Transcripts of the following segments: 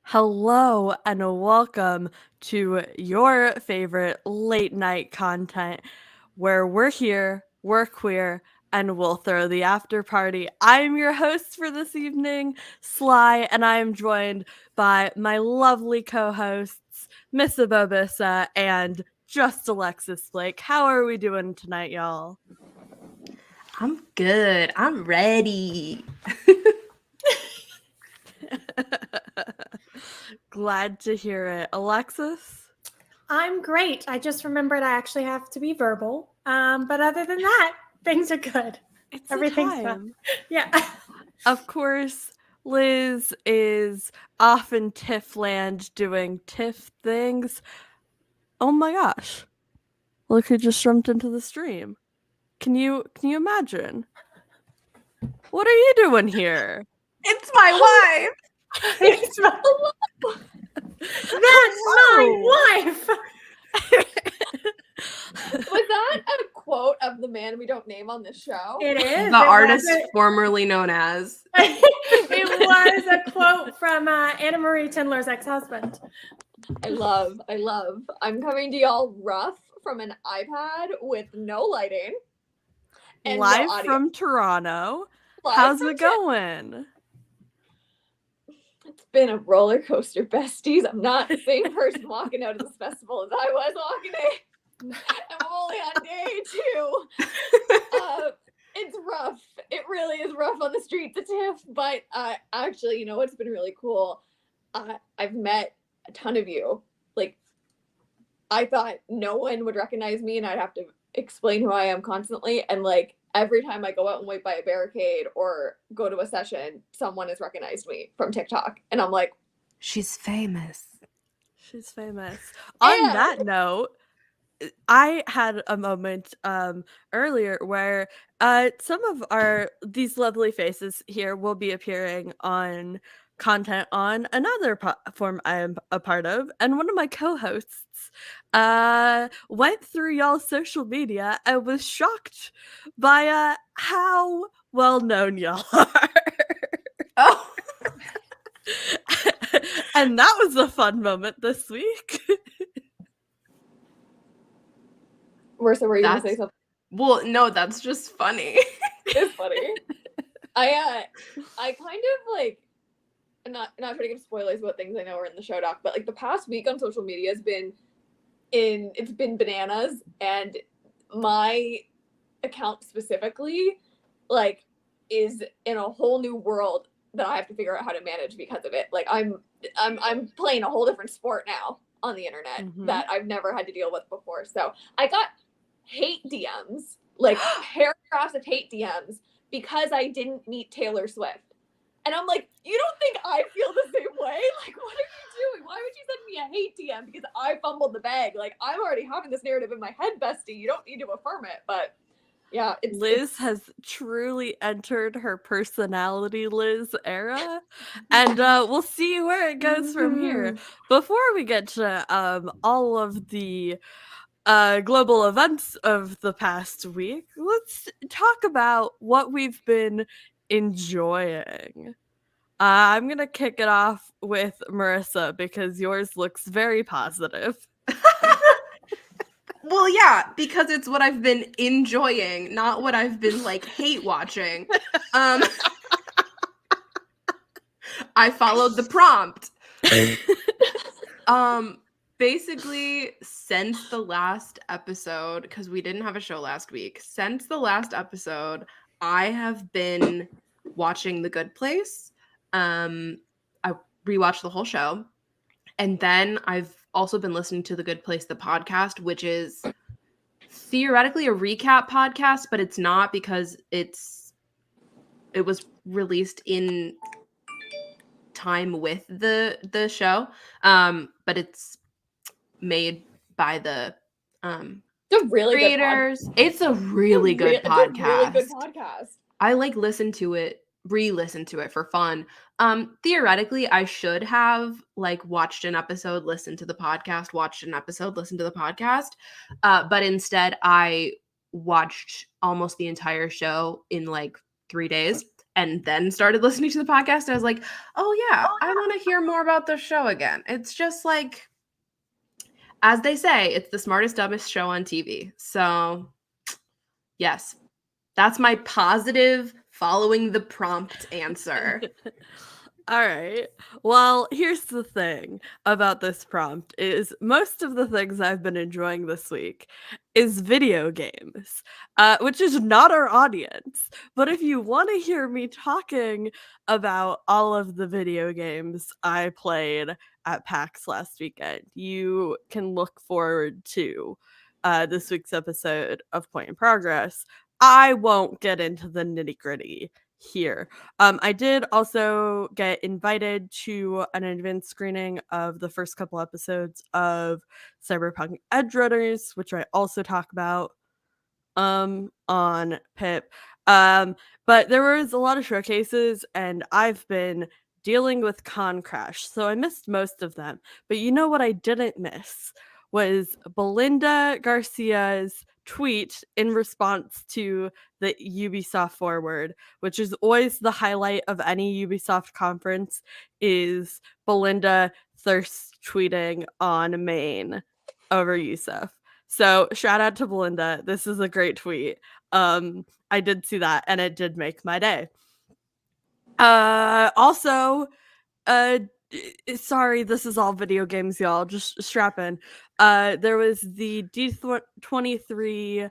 Hello and welcome to your favorite late night content where we're here, we're queer, and we'll throw the after party. I'm your host for this evening, Sly, and I am joined by my lovely co hosts, Miss Abobissa and just Alexis Blake. How are we doing tonight, y'all? I'm good. I'm ready. Glad to hear it. Alexis? I'm great. I just remembered I actually have to be verbal. But other than that, things are good. It's Everything's time. fine. Yeah. Of course, Liz is off in TIFF land doing TIFF things. Oh my gosh. Look who just jumped into the stream. Can you imagine? What are you doing here? It's my wife. That's my wife. Was that a quote of the man we don't name on the show? It is. The artist formerly known as. It was a quote from Anna Marie Tindler's ex-husband. I love. I'm coming to y'all rough from an iPad with no lighting. And Live no audio. from Toronto. Live How's from it going? It's been a roller coaster, besties. I'm not the same person walking out of this festival as I was walking in. I'm only on day 2. It's rough. It really is rough on the streets of TIFF. But actually, you know what's been really cool? I've met a ton of you. Like, I thought no one would recognize me and I'd have to explain who I am constantly. And like every time I go out and wait by a barricade or go to a session, someone has recognized me from TikTok. And I'm like, She's famous. She's famous. On that note, I had a moment earlier where some of these lovely faces here will be appearing on content on another platform I am a part of, and one of my co-hosts went through y'all's social media and was shocked by how well known y'all are. Oh. And that was a fun moment this week. Marissa, were you going to say something? Well, no, that's just funny. It's funny. I kind of like, I'm not trying to give spoilers about things I know are in the show doc, but like the past week on social media has been it's been bananas, and my account specifically like is in a whole new world that I have to figure out how to manage because of it. Like I'm playing a whole different sport now on the internet that I've never had to deal with before. So I got hate DMs, like paragraphs of hate DMs because I didn't meet Taylor Swift. And I'm like, you don't think I feel the same way? Like, what are you doing? Why would you send me a hate DM because I fumbled the bag? Like, I'm already having this narrative in my head, bestie. You don't need to affirm it. But yeah, Liz has truly entered her personality Liz era, and we'll see where it goes from here. Before we get to all of the global events of the past week, let's talk about what we've been enjoying. I'm gonna kick it off with Marissa because yours looks very positive. Well, yeah, because it's what I've been enjoying, not what I've been like hate watching. I followed the prompt. Basically, since the last episode, because we didn't have a show last week, since the last episode, I have been watching The Good Place. I rewatched the whole show. And then I've also been listening to The Good Place, the podcast, which is theoretically a recap podcast, but it's not because it was released in time with the show. But it's made by the it's a really creators. Good it's a really good podcast. It's a really good podcast. I like re-listen to it for fun. Theoretically, I should have like watched an episode, listened to the podcast, watched an episode, listened to the podcast. But instead I watched almost the entire show in like 3 days. and then started listening to the podcast. I was like, oh yeah, I want to hear more about the show again. It's just like, as they say, it's the smartest, dumbest show on TV. So yes, that's my positive following the prompt answer. All right. Well, here's the thing about this prompt is most of the things I've been enjoying this week is video games, which is not our audience. But if you want to hear me talking about all of the video games I played at PAX last weekend, you can look forward to this week's episode of Point in Progress. I won't get into the nitty-gritty here. I did also get invited to an advanced screening of the first couple episodes of Cyberpunk Edge Runners, which I also talk about on PIP. But there was a lot of showcases, and I've been dealing with Con Crash, so I missed most of them. But you know what I didn't miss was Belinda Garcia's tweet in response to the Ubisoft Forward, which is always the highlight of any Ubisoft conference, is Belinda thirst tweeting on main over Yusuf. So shout out to Belinda. This is a great tweet. I did see that, and it did make my day. Also, sorry, this is all video games, y'all. Just strap in. There was the D23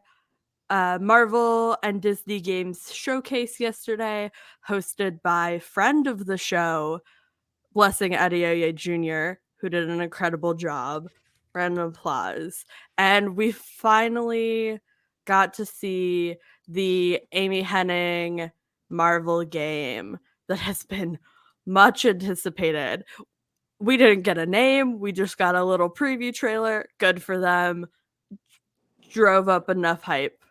Marvel and Disney Games showcase yesterday, hosted by friend of the show, Blessing Adeoye Jr., who did an incredible job. Round of applause. And we finally got to see the Amy Hennig Marvel game that has been much anticipated. We didn't get a name. We just got a little preview trailer. Good for them. Drove up enough hype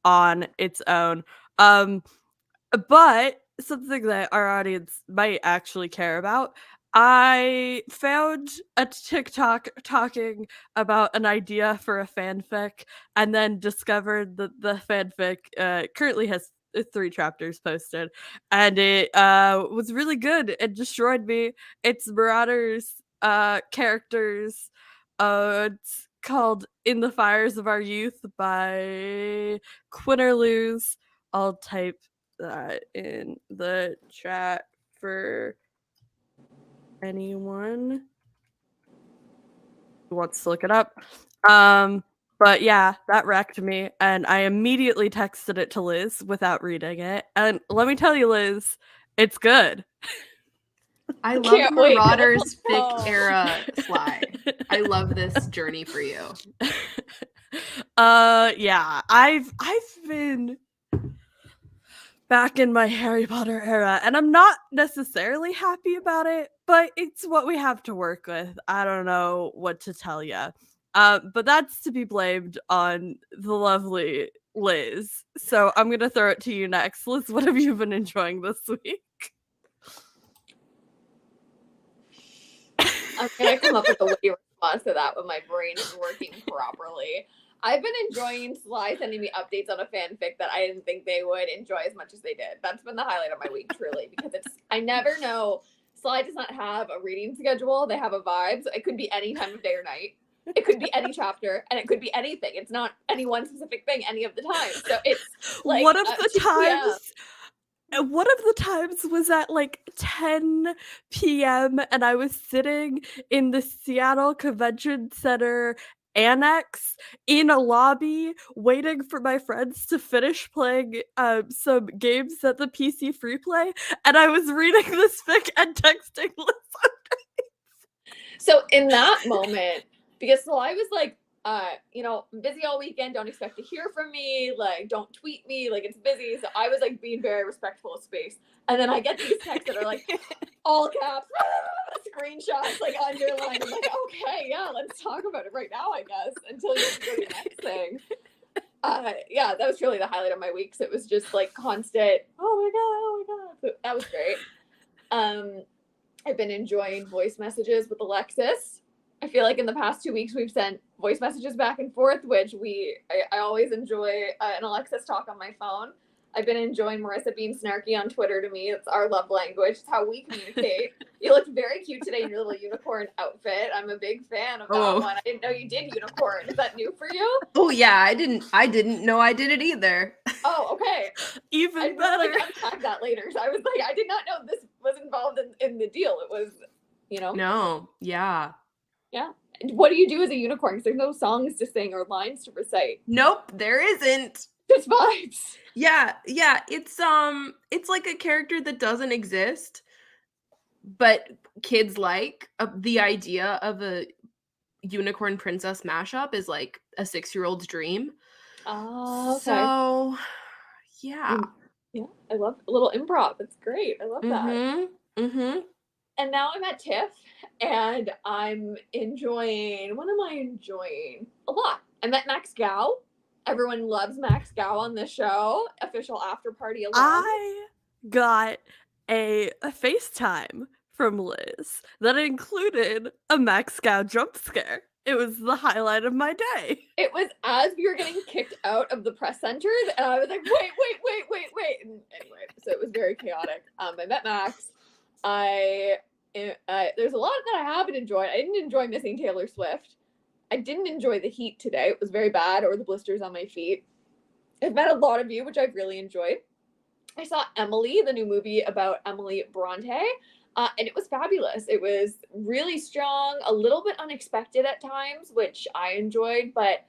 on its own. But something that our audience might actually care about, I found a TikTok talking about an idea for a fanfic and then discovered that the fanfic currently has 3 chapters posted, and it was really good. It destroyed me. It's Marauders characters. It's called In the Fires of Our Youth by Quinterluse. I'll type that in the chat for anyone who wants to look it up. But yeah, that wrecked me, and I immediately texted it to Liz without reading it. And let me tell you, Liz, it's good. I love Can't the wait. Marauders Oh. fic era slide. I love this journey for you. Yeah, I've been back in my Harry Potter era, and I'm not necessarily happy about it, but it's what we have to work with. I don't know what to tell you. But that's to be blamed on the lovely Liz. So I'm gonna throw it to you next. Liz, what have you been enjoying this week? I'm gonna come up with a witty response to that when my brain is working properly. I've been enjoying Sly sending me updates on a fanfic that I didn't think they would enjoy as much as they did. That's been the highlight of my week, truly, because I never know. Sly does not have a reading schedule. They have a vibe. So it could be any time of day or night. It could be any chapter, and it could be anything. It's not any one specific thing any of the time. So it's like one of the 2 p.m. times. One of the times was at like 10 p.m. and I was sitting in the Seattle Convention Center annex in a lobby waiting for my friends to finish playing some games at the PC free play, and I was reading this fic and texting Liz. So in that moment, because Sly was like, I'm busy all weekend, don't expect to hear from me, like, don't tweet me, like, it's busy. So I was like being very respectful of space. And then I get these texts that are like all caps, screenshots, like underlined. I'm like, okay, yeah, let's talk about it right now, I guess, until you go to the next thing. Yeah, that was really the highlight of my week. So it was just like constant, oh my god. So that was great. I've been enjoying voice messages with Alexis. I feel like in the past 2 weeks we've sent voice messages back and forth, which I always enjoy an Alexis talk on my phone. I've been enjoying Marissa being snarky on Twitter to me. It's our love language. It's how we communicate. You looked very cute today in your little unicorn outfit. I'm a big fan of that one. I didn't know you did unicorn. Is that new for you? Oh yeah, I didn't know I did it either. Oh, okay. Even better. better. Like, unpack that later. So I was like, I did not know this was involved in the deal. It was, you know. No, yeah. Yeah. What do you do as a unicorn? Because there's no songs to sing or lines to recite. Nope, there isn't. Just vibes. Yeah. It's like a character that doesn't exist, but kids like the idea of a unicorn princess mashup is like a 6-year-old's dream. Oh, okay. So, yeah. Yeah, I love a little improv. It's great. I love that. Mm-hmm. And now I'm at TIFF, and I'm enjoying. What am I enjoying? A lot. I met Max Gao. Everyone loves Max Gao on the show. Official after party alone. I got a FaceTime from Liz that included a Max Gao jump scare. It was the highlight of my day. It was as we were getting kicked out of the press centers, and I was like, wait. And anyway, so it was very chaotic. I met Max. There's a lot that I haven't enjoyed. I didn't enjoy missing Taylor Swift. I didn't enjoy the heat today. It was very bad, or the blisters on my feet. I've met a lot of you, which I've really enjoyed. I saw Emily, the new movie about Emily Bronte, and it was fabulous. It was really strong, a little bit unexpected at times, which I enjoyed, but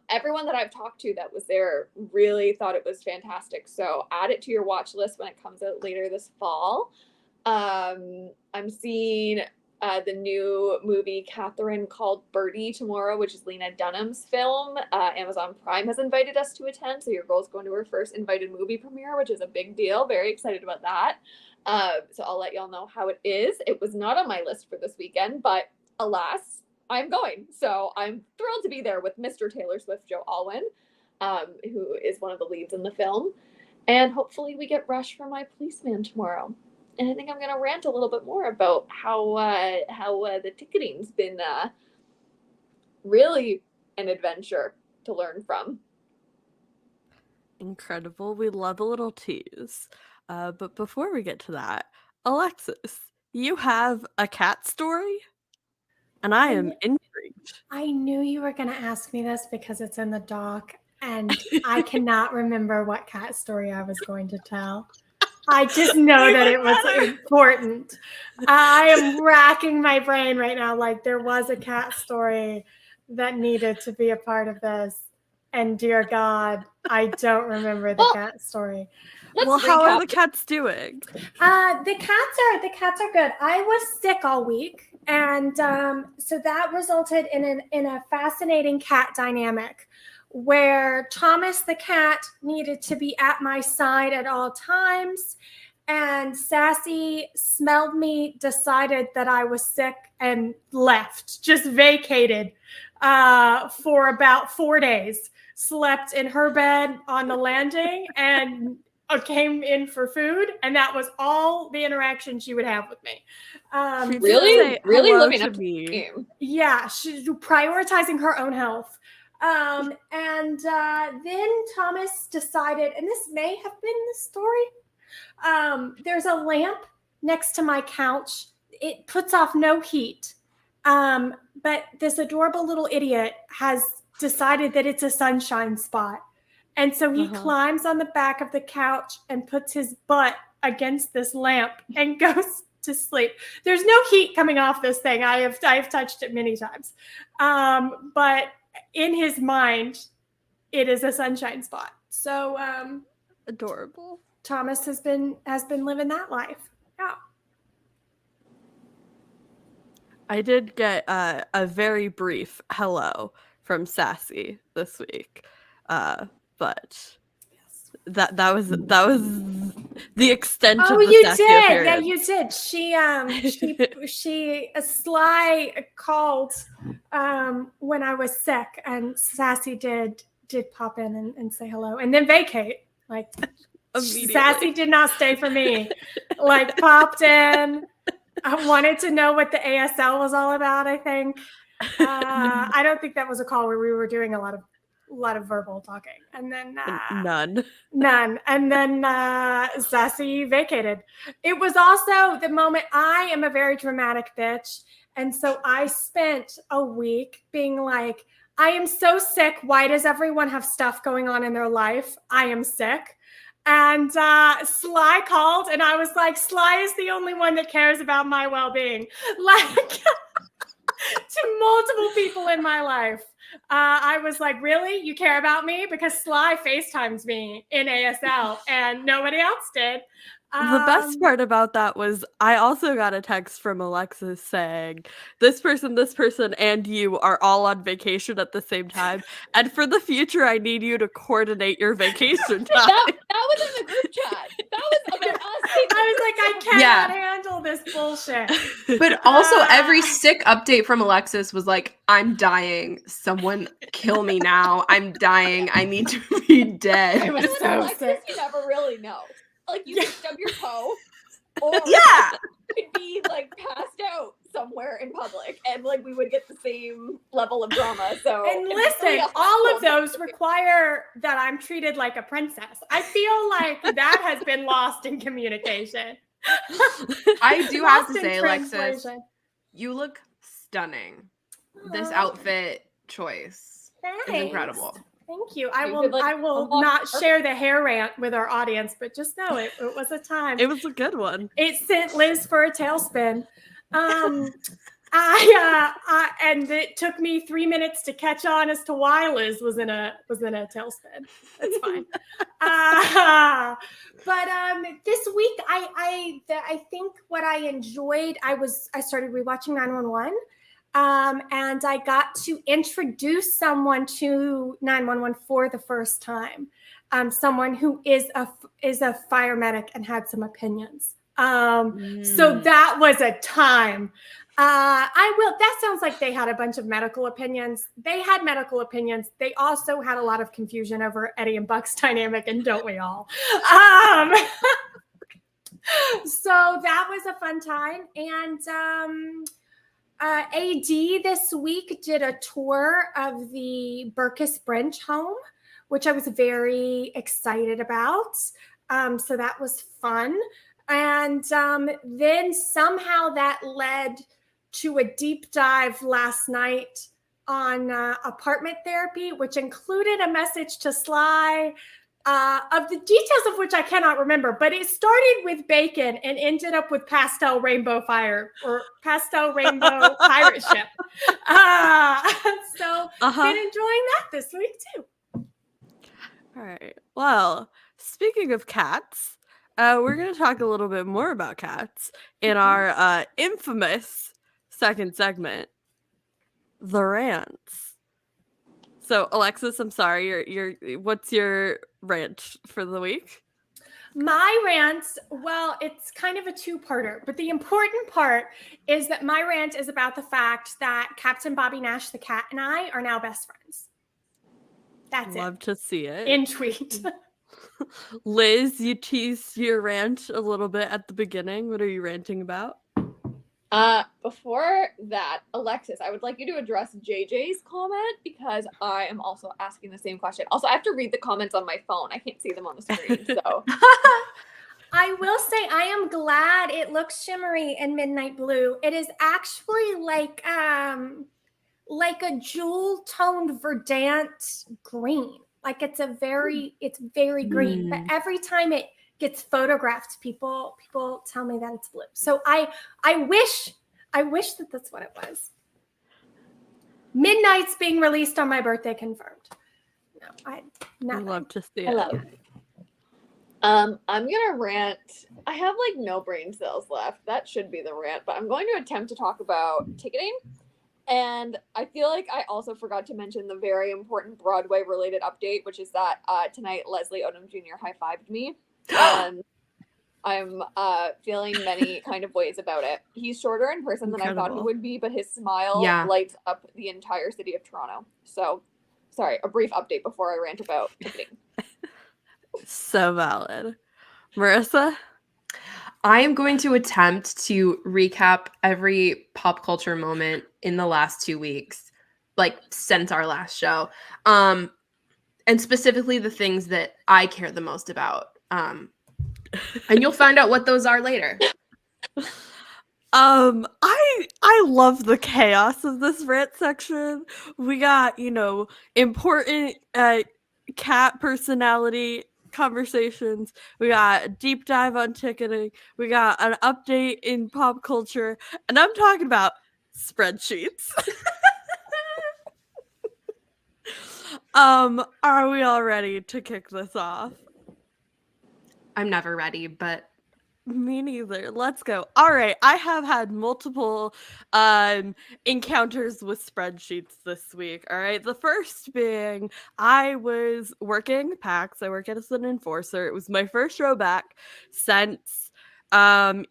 everyone that I've talked to that was there really thought it was fantastic. So add it to your watch list when it comes out later this fall. I'm seeing the new movie Catherine called Birdie tomorrow, which is Lena Dunham's film. Amazon Prime has invited us to attend, so your girl's going to her first invited movie premiere, which is a big deal. Very excited about that. So I'll let y'all know how it is. It was not on my list for this weekend, but alas, I'm going. So I'm thrilled to be there with Mr. Taylor Swift, Joe Alwyn, who is one of the leads in the film. And hopefully we get Rush for My Policeman tomorrow. And I think I'm going to rant a little bit more about how the ticketing's been really an adventure to learn from. Incredible. We love a little tease. But before we get to that, Alexis, you have a cat story? And I am intrigued. I knew you were going to ask me this because it's in the doc, and I cannot remember what cat story I was going to tell. I just know that it was important. I am racking my brain right now. Like, there was a cat story that needed to be a part of this. And dear God, I don't remember the cat story. Well, how are the cats doing? The cats are good. I was sick all week. And so that resulted in a fascinating cat dynamic where Thomas the cat needed to be at my side at all times, and Sassy smelled me, decided that I was sick, and left, just vacated for about 4 days, slept in her bed on the landing, and came in for food, and that was all the interaction she would have with me. Really living up to the game. Yeah, she's prioritizing her own health. And then Thomas decided, and this may have been the story, there's a lamp next to my couch. It puts off no heat. But this adorable little idiot has decided that it's a sunshine spot. And so he climbs on the back of the couch and puts his butt against this lamp and goes to sleep. There's no heat coming off this thing. I have touched it many times. But in his mind, it is a sunshine spot. So adorable. Thomas has been living that life. Yeah. I did get a very brief hello from Sassy this week, but that was the extent of the Sassy appearance. Yeah, you did. She sly called when I was sick, and Sassy did pop in and say hello, and then vacate. Like, Sassy did not stay for me. Like, popped in. I wanted to know what the ASL was all about, I think. I don't think that was a call where we were doing a lot of verbal talking. And then None. And then Sassy vacated. It was also the moment. I am a very dramatic bitch. And so I spent a week being like, I am so sick. Why does everyone have stuff going on in their life? I am sick. And Sly called and I was like, Sly is the only one that cares about my well-being. Like to multiple people in my life. I was like, really? You care about me? Because Sly FaceTimes me in ASL and nobody else did. The best part about that was I also got a text from Alexis saying, this person, and you are all on vacation at the same time. And for the future, I need you to coordinate your vacation time. That was in the group chat. That was about us. I was like, I cannot handle this bullshit. But also every sick update from Alexis was like, I'm dying. Someone kill me now. I'm dying. I need to be dead. It was And with so Alexis, sick. you never really know. Like you could stub your toe, or Yeah. you could be like passed out somewhere in public, and like we would get the same level of drama. So And listen, all of those require that I'm treated like a princess. I feel like that has been lost in communication. I do have to Lost in say, Alexis, translation. you look stunning. This outfit choice is Thanks. incredible. Thank you. You I will could, like, I will unlock not her- share the hair rant with our audience, but just know it was a time. It was a good one. It sent Liz for a tailspin. And it took me 3 minutes to catch on as to why Liz was in a tailspin. That's fine. But this week, I think what I enjoyed, I started rewatching 911. And I got to introduce someone to 911 for the first time. Someone who is a fire medic and had some opinions. So that was a time. That sounds like they had a bunch of medical opinions. They had medical opinions. They also had a lot of confusion over Eddie and Buck's dynamic, and don't we all? So that was a fun time. And AD this week did a tour of the Burkess Brinch home, which I was very excited about. So that was fun. And then somehow that led to a deep dive last night on apartment therapy, which included a message to Sly, of the details of which I cannot remember, but it started with bacon and ended up with pastel rainbow pirate ship. So been enjoying that this week too. All right. Well, speaking of cats, we're going to talk a little bit more about cats in our infamous second segment, the rants. So, Alexis, I'm sorry. What's your rant for the week? My rant, well, it's kind of a two-parter, but the important part is that my rant is about the fact that Captain Bobby Nash the cat and I are now best friends. That's Love to see it. In tweet. Liz, you teased your rant a little bit at the beginning. What are you ranting about? Before that, Alexis, I would like you to address JJ's comment because I am also asking the same question. Also, I have to read the comments on my phone. I can't see them on the screen, so. I will say I am glad it looks shimmery in midnight blue. It is actually like a jewel-toned verdant green. Like it's very green. But every time it gets photographed, people tell me that it's blue. So I wish that that's what it was. Midnight's being released on my birthday confirmed. No, I'd love to see it. Hello. I'm gonna rant. I have like no brain cells left. That should be the rant, but I'm going to attempt to talk about ticketing. And I feel like I also forgot to mention the very important Broadway related update, which is that tonight Leslie Odom Jr. high-fived me. And I'm feeling many kind of ways about it. He's shorter in person than I thought he would be, but his smile lights up the entire city of Toronto. So, sorry, a brief update before I rant about ticketing. So valid. Marissa? I am going to attempt to recap every pop culture moment in the last 2 weeks, like since our last show. and specifically the things that I care the most about. And you'll find out what those are later. I love the chaos of this rant section. We got, important cat personality conversations. We got a deep dive on ticketing. We got an update in pop culture, and I'm talking about spreadsheets. Are we all ready to kick this off? I'm never ready, but me neither. Let's go. All right. I have had multiple encounters with spreadsheets this week. All right. The first being I was working PAX. I work as an enforcer. It was my first show back since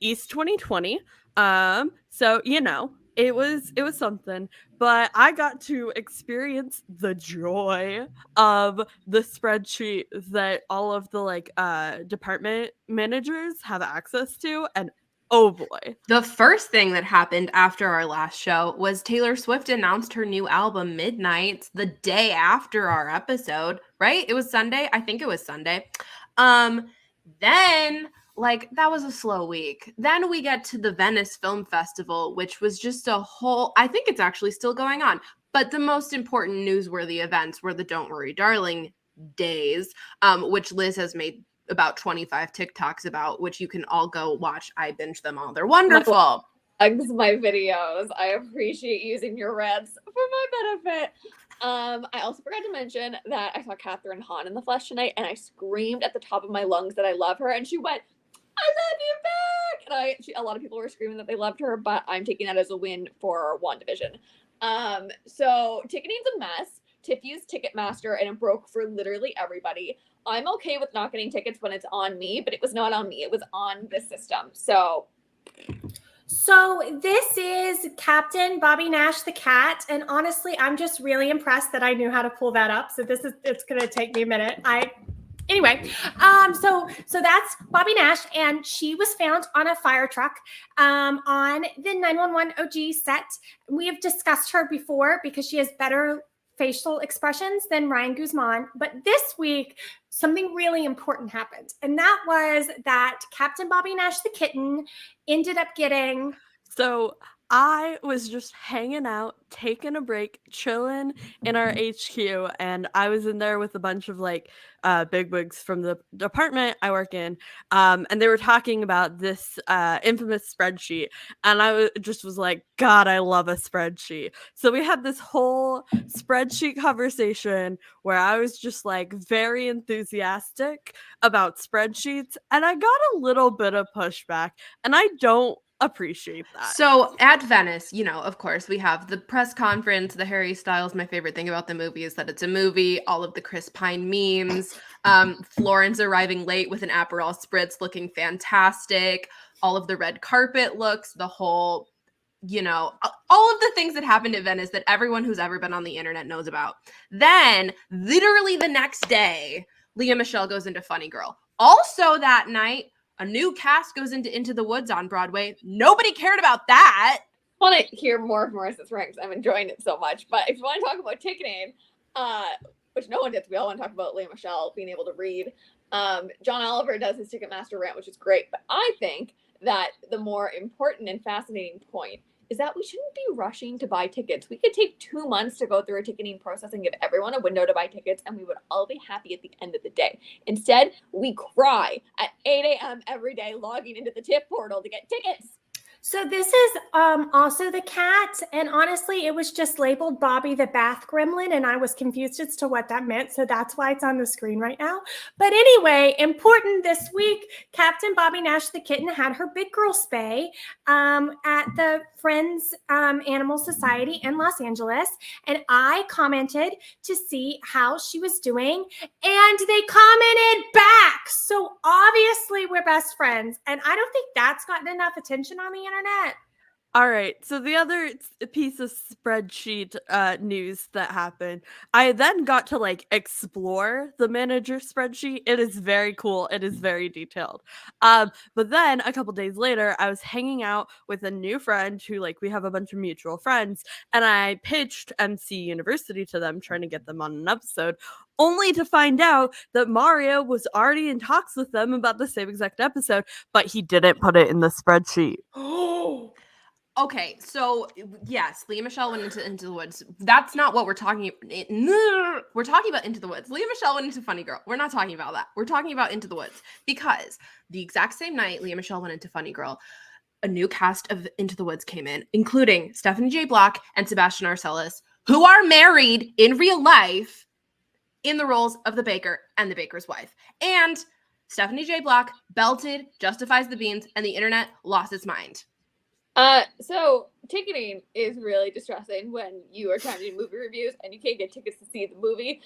East 2020. So it was something, but I got to experience the joy of the spreadsheet that all of the department managers have access to, and oh boy. The first thing that happened after our last show was Taylor Swift announced her new album Midnights the day after our episode, right? It was Sunday. I think it was Sunday. Then that was a slow week. Then we get to the Venice Film Festival, which was just I think it's actually still going on. But the most important newsworthy events were the Don't Worry Darling days, which Liz has made about 25 TikToks about, which you can all go watch. I binge them all. They're wonderful. Hugs my videos. I appreciate using your rants for my benefit. I also forgot to mention that I saw Catherine Hahn in the flesh tonight, and I screamed at the top of my lungs that I love her, and she went, "I love you back!" And a lot of people were screaming that they loved her, but I'm taking that as a win for WandaVision. So ticketing's a mess. TIFF used Ticketmaster, and it broke for literally everybody. I'm okay with not getting tickets when it's on me, but it was not on me. It was on the system. So this is Captain Bobby Nash the cat, and honestly, I'm just really impressed that I knew how to pull that up. So it's gonna take me a minute. Anyway, so that's Bobby Nash, and she was found on a fire truck on the 911 OG set. We have discussed her before because she has better facial expressions than Ryan Guzman. But this week, something really important happened, and that was that Captain Bobby Nash the kitten ended up getting... So I was just hanging out, taking a break, chilling in our HQ, and I was in there with a bunch of big wigs from the department I work in, and they were talking about this infamous spreadsheet, and I was like, God, I love a spreadsheet. So we had this whole spreadsheet conversation where I was just very enthusiastic about spreadsheets, and I got a little bit of pushback, and I don't appreciate that. So at Venice, of course, we have the press conference, the Harry Styles. My favorite thing about the movie is that it's a movie, all of the Chris Pine memes, Florence arriving late with an Aperol Spritz looking fantastic, all of the red carpet looks, the whole, all of the things that happened at Venice that everyone who's ever been on the internet knows about. Then, literally the next day, Lea Michele goes into Funny Girl. Also that night, a new cast goes into the Woods on Broadway. Nobody cared about that. I want to hear more of Marissa's ranks. I'm enjoying it so much. But if you want to talk about ticketing, which no one did, we all want to talk about Lea Michele being able to read. John Oliver does his Ticketmaster rant, which is great. But I think that the more important and fascinating point is that we shouldn't be rushing to buy tickets. We could take 2 months to go through a ticketing process and give everyone a window to buy tickets, and we would all be happy at the end of the day. Instead, we cry at 8 a.m. every day logging into the TIFF portal to get tickets. So this is also the cat, and honestly, it was just labeled Bobby the Bath Gremlin, and I was confused as to what that meant, so that's why it's on the screen right now. But anyway, important this week, Captain Bobby Nash the kitten had her big girl spay at the Friends Animal Society in Los Angeles, and I commented to see how she was doing, and they commented back. So obviously we're best friends, and I don't think that's gotten enough attention on the internet. All right. So the other piece of spreadsheet news that happened, I then got to like explore the manager spreadsheet. It is very cool. It is very detailed. But then a couple days later, I was hanging out with a new friend who like we have a bunch of mutual friends, and I pitched MC University to them, trying to get them on an episode. Only to find out that Mario was already in talks with them about the same exact episode, but he didn't put it in the spreadsheet. Oh. Okay, so yes, Leah Michelle went into the Woods. That's not what we're talking about. We're talking about Into the Woods. Leah Michelle went into Funny Girl. We're not talking about that. We're talking about Into the Woods because the exact same night Leah Michelle went into Funny Girl, a new cast of Into the Woods came in, including Stephanie J. Block and Sebastian Arcellus, who are married in real life in the roles of the baker and the baker's wife. And Stephanie J. Block belted Justifies the Beans, and the internet lost its mind. So ticketing is really distressing when you are trying to do movie reviews and you can't get tickets to see the movie.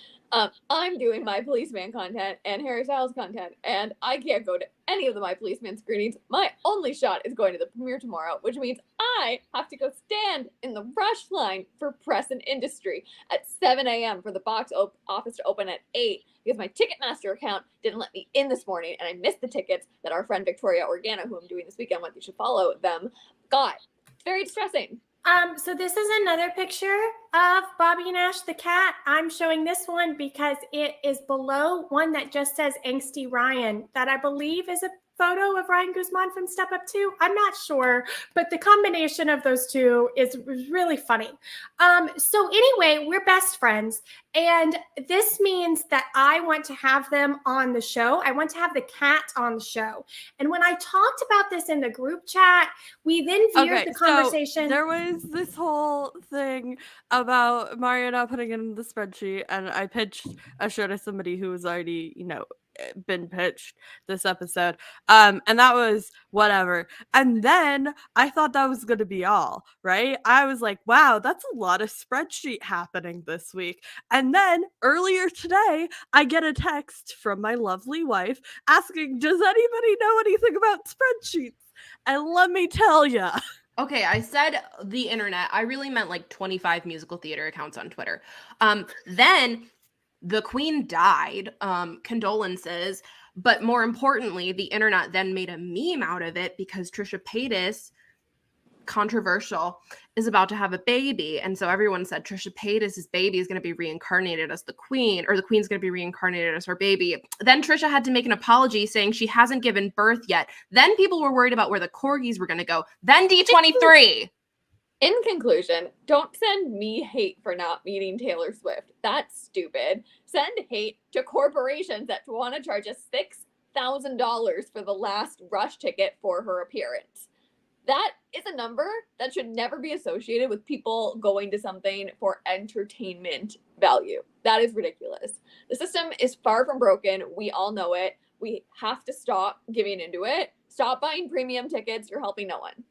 I'm doing My Policeman content and Harry Styles content, and I can't go to any of the My Policeman screenings. My only shot is going to the premiere tomorrow, which means I have to go stand in the rush line for press and industry at 7 a.m. for the box office to open at 8 because my Ticketmaster account didn't let me in this morning, and I missed the tickets that our friend Victoria Organa, who I'm doing this weekend with, you should follow them, got. It's very distressing. So this is another picture of Bobby Nash the cat. I'm showing this one because it is below one that just says Angsty Ryan, that I believe is a photo of Ryan Guzman from Step Up 2. I'm not sure, but the combination of those two is really funny. So anyway, we're best friends, and this means that I want to have them on the show. I want to have the cat on the show. And when I talked about this in the group chat, we then veered the conversation. So there was this whole thing about Mario not putting it in the spreadsheet, and I pitched a show to somebody who was already, been pitched this episode, and that was whatever. And then I thought that was going to be all right. I was like, wow, that's a lot of spreadsheet happening this week. And then earlier today I get a text from my lovely wife asking, does anybody know anything about spreadsheets? And let me tell you, okay, I said the internet. I really meant like 25 musical theater accounts on Twitter. Then the queen died, condolences, but more importantly, the internet then made a meme out of it because Trisha Paytas, controversial, is about to have a baby. And so everyone said Trisha Paytas' baby is going to be reincarnated as the queen, or the queen's going to be reincarnated as her baby. Then Trisha had to make an apology saying she hasn't given birth yet. Then people were worried about where the corgis were going to go. Then D23. In conclusion, don't send me hate for not meeting Taylor Swift. That's stupid. Send hate to corporations that want to charge us $6,000 for the last rush ticket for her appearance. That is a number that should never be associated with people going to something for entertainment value. That is ridiculous. The system is far from broken. We all know it. We have to stop giving into it. Stop buying premium tickets. You're helping no one.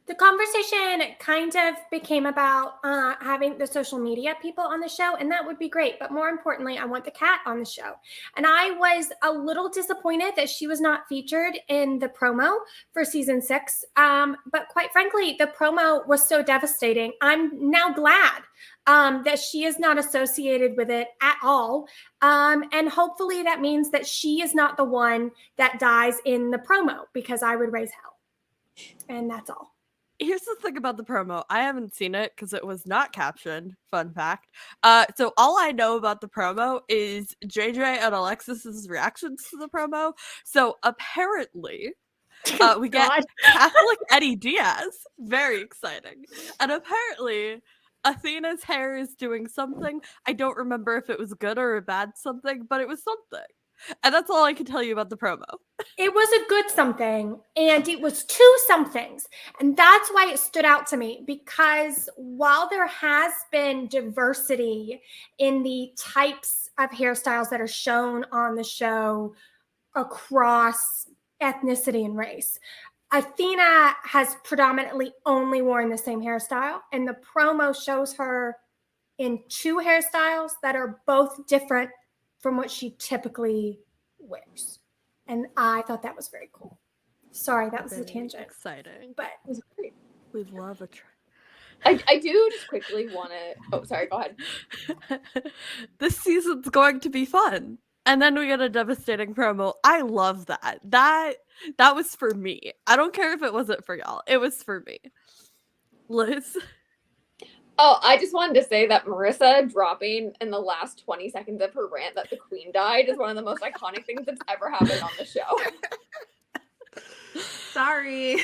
The conversation kind of became about having the social media people on the show, and that would be great. But more importantly, I want the cat on the show. And I was a little disappointed that she was not featured in the promo for season 6. But quite frankly, the promo was so devastating. I'm now glad that she is not associated with it at all. And hopefully that means that she is not the one that dies in the promo, because I would raise hell. And that's all. Here's the thing about the promo. I haven't seen it because it was not captioned. Fun fact. So all I know about the promo is JJ and Alexis's reactions to the promo. So apparently, we get Catholic Eddie Diaz. Very exciting. And apparently, Athena's hair is doing something. I don't remember if it was good or a bad something, but it was something. And that's all I can tell you about the promo. It was a good something, and it was 2 somethings. And that's why it stood out to me, because while there has been diversity in the types of hairstyles that are shown on the show across ethnicity and race, Athena has predominantly only worn the same hairstyle, and the promo shows her in 2 hairstyles that are both different from what she typically wears. And I thought that was very cool. Sorry, that was a tangent. Exciting. But it was great. We love a I do just quickly want to. Oh, sorry. Go ahead. This season's going to be fun. And then we get a devastating promo. I love that. That was for me. I don't care if it wasn't for y'all. It was for me. Liz. Oh, I just wanted to say that Marissa dropping in the last 20 seconds of her rant that the queen died is one of the most iconic things that's ever happened on the show. Sorry.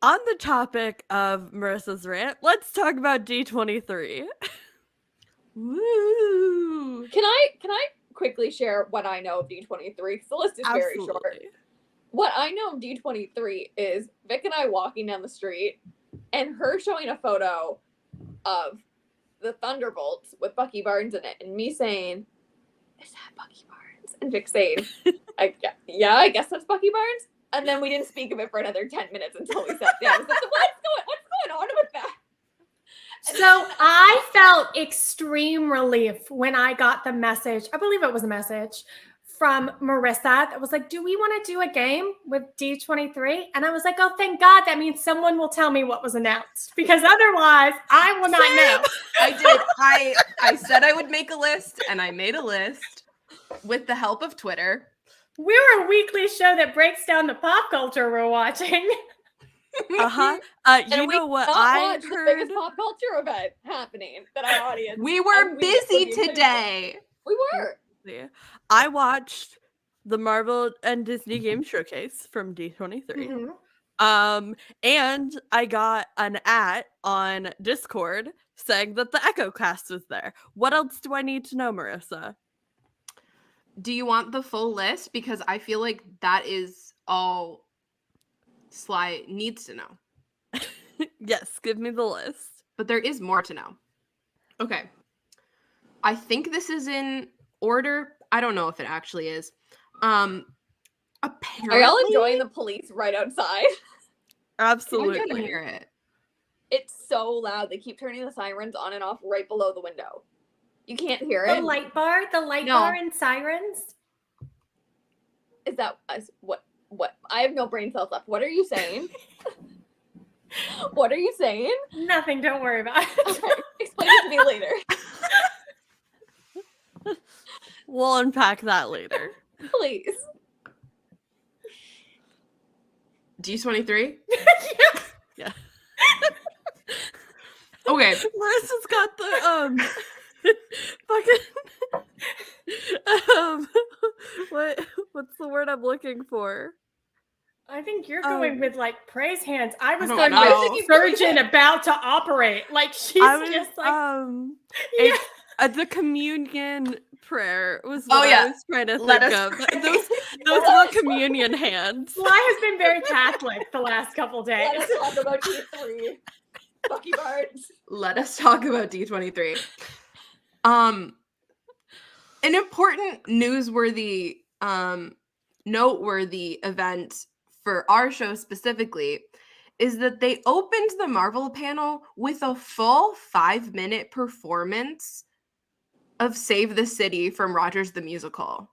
On the topic of Marissa's rant, let's talk about D23. Woo! Can I quickly share what I know of D23? Because the list is very short. What I know of D23 is Vic and I walking down the street and her showing a photo of the Thunderbolts with Bucky Barnes in it, and me saying, "Is that Bucky Barnes?" And Vic saying, "Yeah, I guess that's Bucky Barnes." And then we didn't speak of it for another 10 minutes until we sat down. So what's going on with that? So I felt extreme relief when I got the message. I believe it was a message from Marissa that was like, "Do we want to do a game with D23?" And I was like, "Oh, thank God. That means someone will tell me what was announced, because otherwise I will not know." I did. I said I would make a list, and I made a list with the help of Twitter. We're a weekly show that breaks down the pop culture we're watching. You know what I heard? The biggest pop culture event happening that our audience. We were busy today. We were. I watched the Marvel and Disney Game Showcase from D23. Mm-hmm. And I got an on Discord saying that the Echo Cast was there. What else do I need to know, Marissa? Do you want the full list? Because I feel like that is all Sly needs to know. Yes, give me the list. But there is more to know. Okay. I think this is in order. I don't know if it actually is. Apparently, are y'all enjoying the police right outside? Absolutely. I can hear it. It's so loud. They keep turning the sirens on and off right below the window. You can't hear it. The light bar and sirens. Is that what? I have no brain cells left. What are you saying? What are you saying? Nothing. Don't worry about it. Okay, explain it to me later. We'll unpack that later. Please. D23? Yeah. Okay. Marissa's got the what's the word I'm looking for? I think you're going with like praise hands. I was don't going know. with surgeon about to operate. Like she's just like the communion prayer was what I was trying to think of. Those were communion hands. Sly has been very Catholic the last couple days. Let us talk about D3. Bucky Barnes. Let us talk about D23. An important newsworthy, noteworthy event for our show specifically is that they opened the Marvel panel with a full 5-minute performance of Save the City from Rogers the Musical.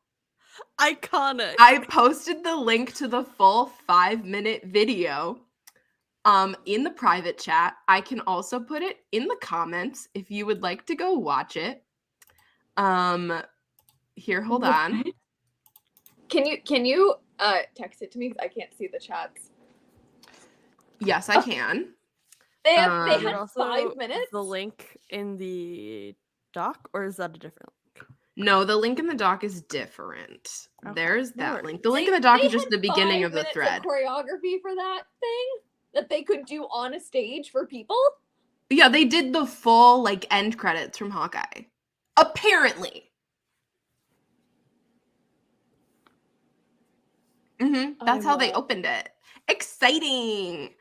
Iconic. I posted the link to the full 5-minute video in the private chat. I can also put it in the comments if you would like to go watch it. Here, hold on. Can you text it to me? Because I can't see the chats. Yes, I can. They had also 5 minutes. The link in the doc, or is that a different link? No, the link in the doc is different. Okay. There's that link. The link in the doc is just the beginning of the thread. Choreography for that thing that they could do on a stage for people. Yeah, they did the full like end credits from Hawkeye. Apparently. That's how they opened it. Exciting.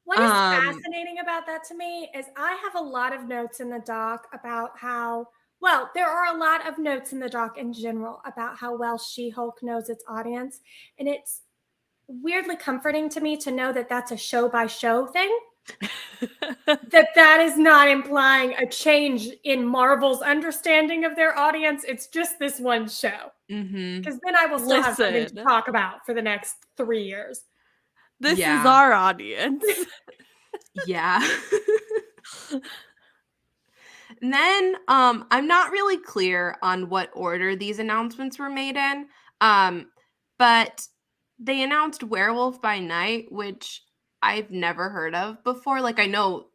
What is fascinating about that to me is I have a lot of notes in the doc about how, well, there are a lot of notes in the doc in general about how well She-Hulk knows its audience. And it's weirdly comforting to me to know that that's a show-by-show thing. that is not implying a change in Marvel's understanding of their audience. It's just this one show. Because then I will still have something to talk about for the next 3 years. This is our audience. Yeah. And then I'm not really clear on what order these announcements were made in. But they announced Werewolf by Night, which I've never heard of before. Like, I know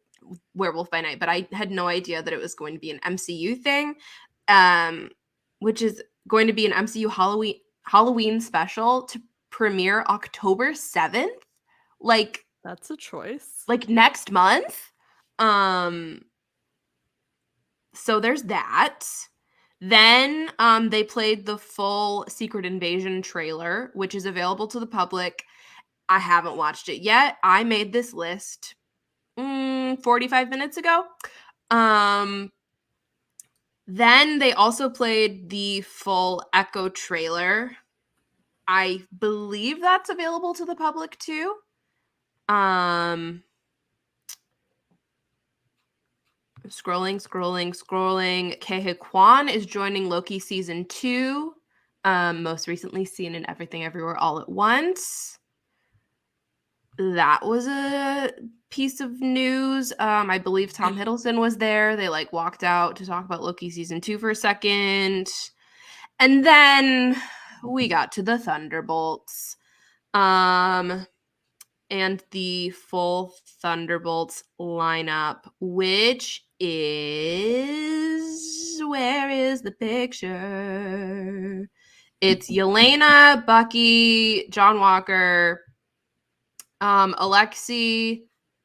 Werewolf by Night, but I had no idea that it was going to be an MCU thing, which is going to be an MCU Halloween special to premiere October 7th. Like, That's a choice. like next month. So there's that. Then they played the full Secret Invasion trailer, which is available to the public. I haven't watched it yet. I made this list 45 minutes ago. Then they also played the full Echo trailer. I believe that's available to the public too. Scrolling. Kehe Kwan is joining Loki season 2. Most recently seen in Everything Everywhere All at Once. That was a piece of news. I believe Tom Hiddleston was there. They like walked out to talk about Loki season 2 for a second. And then we got to the Thunderbolts. And the full Thunderbolts lineup, which is, where is the picture? It's Yelena, Bucky, John Walker, Alexis,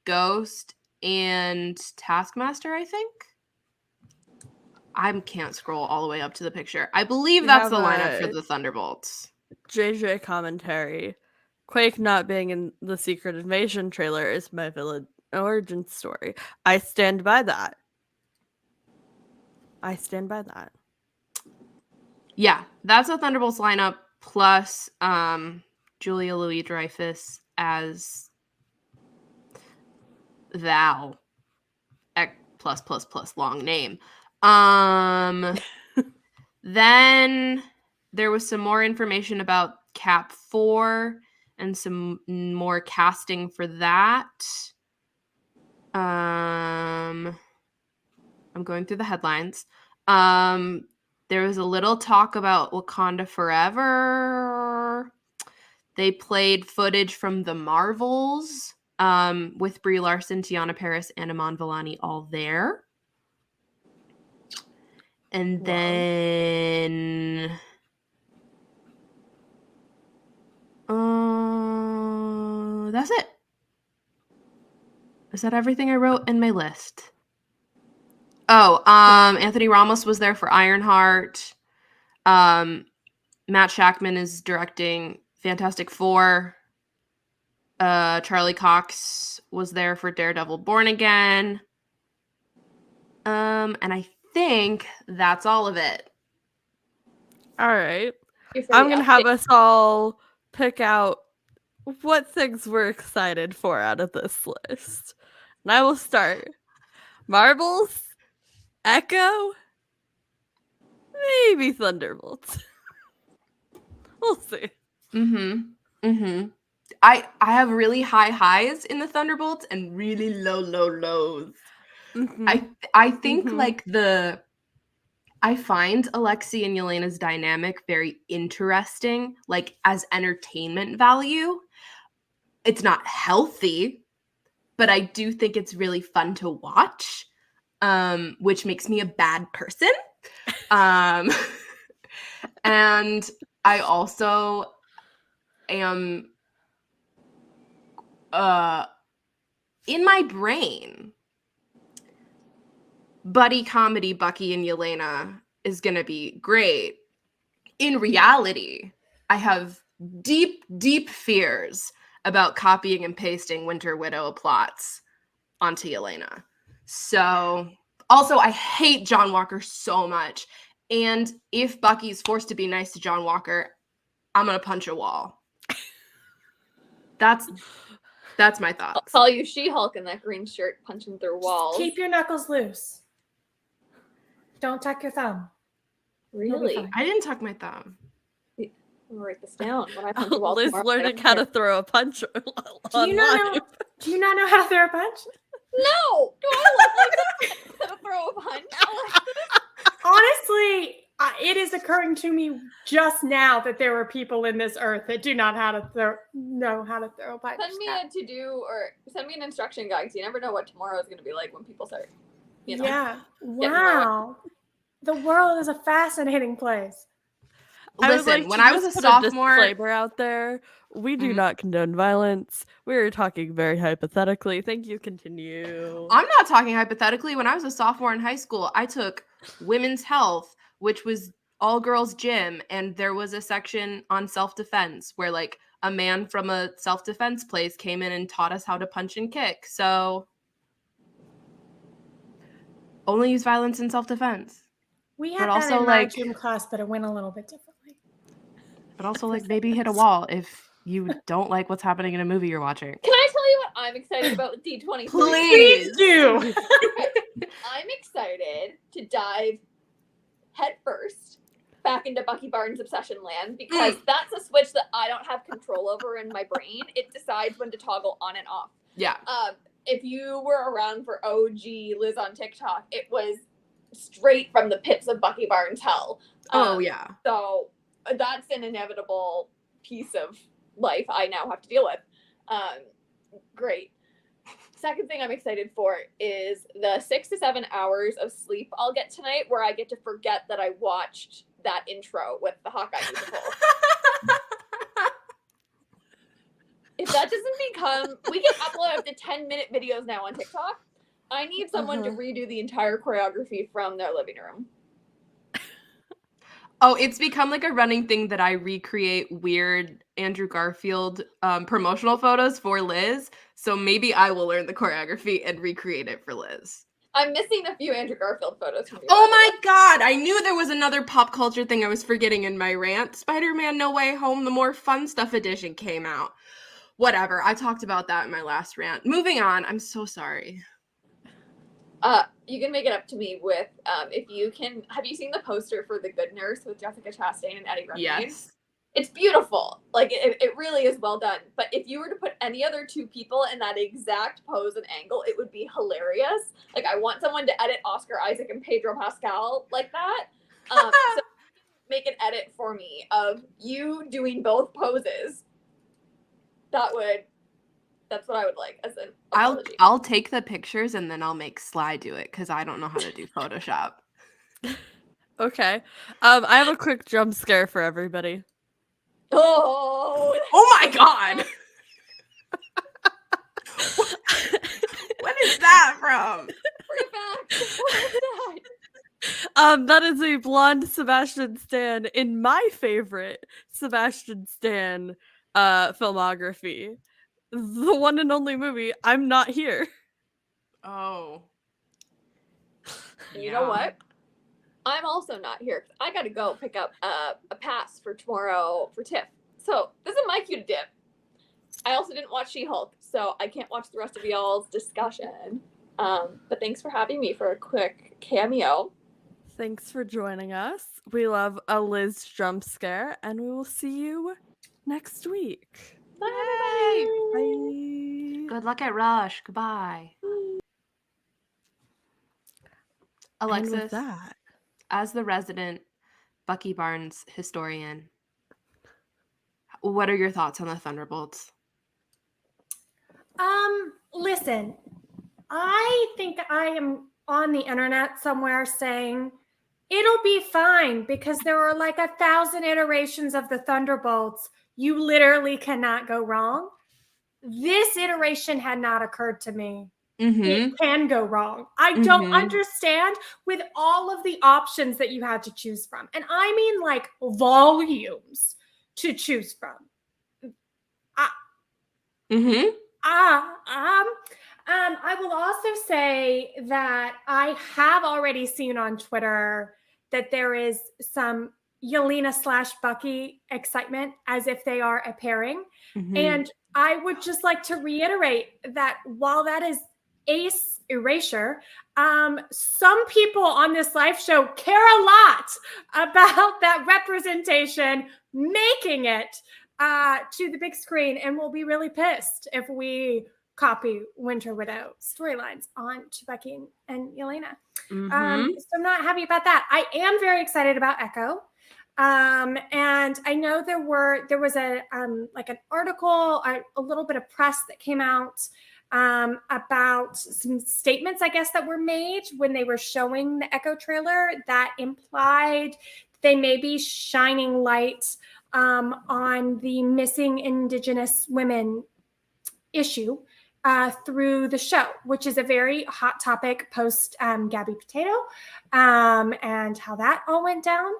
Ghost, and Taskmaster, I think. I can't scroll all the way up to the picture. I believe that's the lineup for the Thunderbolts. JJ commentary. Quake not being in the Secret Invasion trailer is my villain origin story. I stand by that. Yeah, that's a Thunderbolts lineup plus Julia Louis-Dreyfus as Val. Plus long name. Then there was some more information about Cap 4 and some more casting for that. I'm going through the headlines. There was a little talk about Wakanda Forever. They played footage from the Marvels with Brie Larson, Tiana Paris, and Iman Vellani all there. And then that's it. Is that everything I wrote in my list? Oh, Anthony Ramos was there for Ironheart. Matt Shackman is directing Fantastic Four. Charlie Cox was there for Daredevil Born Again. And I think that's all of it. All right. I'm going to have us all pick out what things we're excited for out of this list. And I will start. Marbles, Echo, maybe Thunderbolts. We'll see. I have really high highs in the Thunderbolts and really low lows. I think like I find Alexi and Yelena's dynamic very interesting, like as entertainment value. It's not healthy, but I do think it's really fun to watch, which makes me a bad person. And I also am in my brain, buddy comedy Bucky and Yelena is going to be great. In reality, I have deep fears about copying and pasting Winter Widow plots onto Yelena. So, also, I hate John Walker so much. And if Bucky's forced to be nice to John Walker, I'm going to punch a wall. That's my thoughts. I'll call you She-Hulk in that green shirt punching through walls. Keep your knuckles loose. Don't tuck your thumb. Really? I didn't tuck my thumb. I'm gonna write this down when I punch a wall. Liz learning how to throw a punch. Do you not know how to throw a punch? No! Do I look like someone gonna throw a punch? Honestly, it is occurring to me just now that there are people in this earth that do not know how to throw a punch. Send me a to-do or send me an instruction guide because you never know what tomorrow is going to be like when people start, Yeah. Wow. The world is a fascinating place. Listen, when I was a sophomore, disclaimer out there, we do not condone violence. We're talking very hypothetically. Thank you. Continue. I'm not talking hypothetically. When I was a sophomore in high school, I took women's health, which was all girls gym, and there was a section on self-defense where like a man from a self-defense place came in and taught us how to punch and kick. So only use violence in self-defense. We had but that also in like my gym class, but it went a little bit differently. But also like maybe hit a wall if you don't like what's happening in a movie you're watching. Can I tell you what I'm excited about with D23? Please do. I'm excited to dive headfirst back into Bucky Barnes' Obsession Land because that's a switch that I don't have control over in my brain. It decides when to toggle on and off. Yeah. If you were around for OG Liz on TikTok, it was straight from the pits of Bucky Barnes' hell. Yeah. So that's an inevitable piece of life I now have to deal with. Great. Second thing I'm excited for is the 6 to 7 hours of sleep I'll get tonight where I get to forget that I watched that intro with the Hawkeye musical. If that doesn't become, we can upload up to 10-minute videos now on TikTok. I need someone to redo the entire choreography from their living room. Oh, it's become like a running thing that I recreate weird Andrew Garfield promotional photos for Liz. So maybe I will learn the choreography and recreate it for Liz. I'm missing a few Andrew Garfield photos from you. Oh my god, I knew there was another pop culture thing I was forgetting in my rant. Spider-Man No Way Home, the more fun stuff edition came out. Whatever, I talked about that in my last rant. Moving on, I'm so sorry. You can make it up to me with, if you can, have you seen the poster for The Good Nurse with Jessica Chastain and Eddie Redmayne? Yes. It's beautiful. Like, it really is well done. But if you were to put any other two people in that exact pose and angle, it would be hilarious. Like, I want someone to edit Oscar Isaac and Pedro Pascal like that. So make an edit for me of you doing both poses. That's what I would like as an apology. I'll take the pictures and then I'll make Sly do it because I don't know how to do Photoshop. Okay. I have a quick jump scare for everybody. Oh my god! What is that from? Bring it back. What is that? That is a blonde Sebastian Stan in my favorite Sebastian Stan filmography. The one and only movie, I'm Not Here. Oh. You know what? I'm also not here. I gotta go pick up a pass for tomorrow for TIFF. So this is my cue to dip. I also didn't watch She-Hulk, so I can't watch the rest of y'all's discussion. But thanks for having me for a quick cameo. Thanks for joining us. We love a Liz jump scare, and we will see you next week. Bye, Bye. Good luck at Rush. Goodbye. Alexis, And with that, as the resident Bucky Barnes historian, what are your thoughts on the Thunderbolts? Listen, I think I am on the internet somewhere saying it'll be fine because there are like 1,000 iterations of the Thunderbolts. You literally cannot go wrong. This iteration had not occurred to me. It can go wrong. I don't understand with all of the options that you had to choose from. And I mean like volumes to choose from. I will also say that I have already seen on Twitter that there is some Yelena/Bucky excitement as if they are a pairing. And I would just like to reiterate that while that is ace erasure, some people on this live show care a lot about that representation making it to the big screen and will be really pissed if we copy Winter Widow storylines on to Bucky and Yelena. Mhm. So I'm not happy about that. I am very excited about Echo. And I know there was like an article, a little bit of press that came out about some statements, I guess, that were made when they were showing the Echo trailer that implied they may be shining light on the missing Indigenous women issue through the show, which is a very hot topic post Gabby Potato and how that all went down.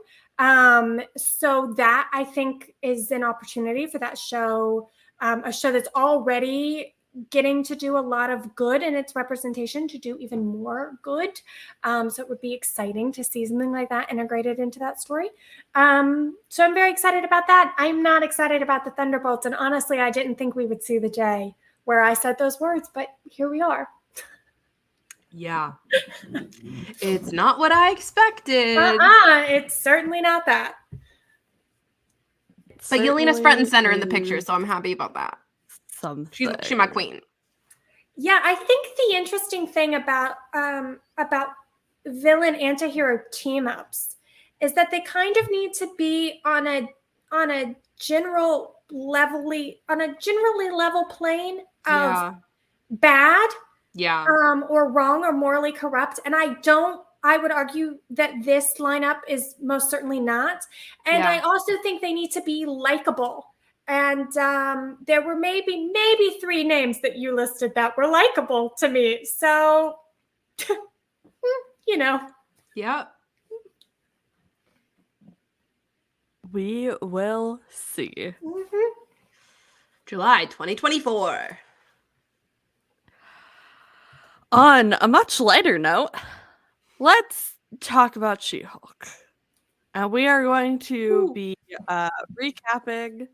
So that I think is an opportunity for that show, a show that's already getting to do a lot of good in its representation to do even more good. So it would be exciting to see something like that integrated into that story. So I'm very excited about that. I'm not excited about the Thunderbolts. And honestly, I didn't think we would see the day where I said those words, but here we are. Yeah. It's not what I expected. It's certainly not that. But Yelena's front and center in the picture, so I'm happy about that. She's my queen. Yeah, I think the interesting thing about villain antihero team ups is that they kind of need to be on a generally level plane of bad, or wrong or morally corrupt. And I would argue that this lineup is most certainly not. And I also think they need to be likable. And there were maybe 3 names that you listed that were likable to me. So, you know. Yep. We will see. Mm-hmm. July 2024. On a much lighter note, let's talk about She-Hulk. And we are going to be recapping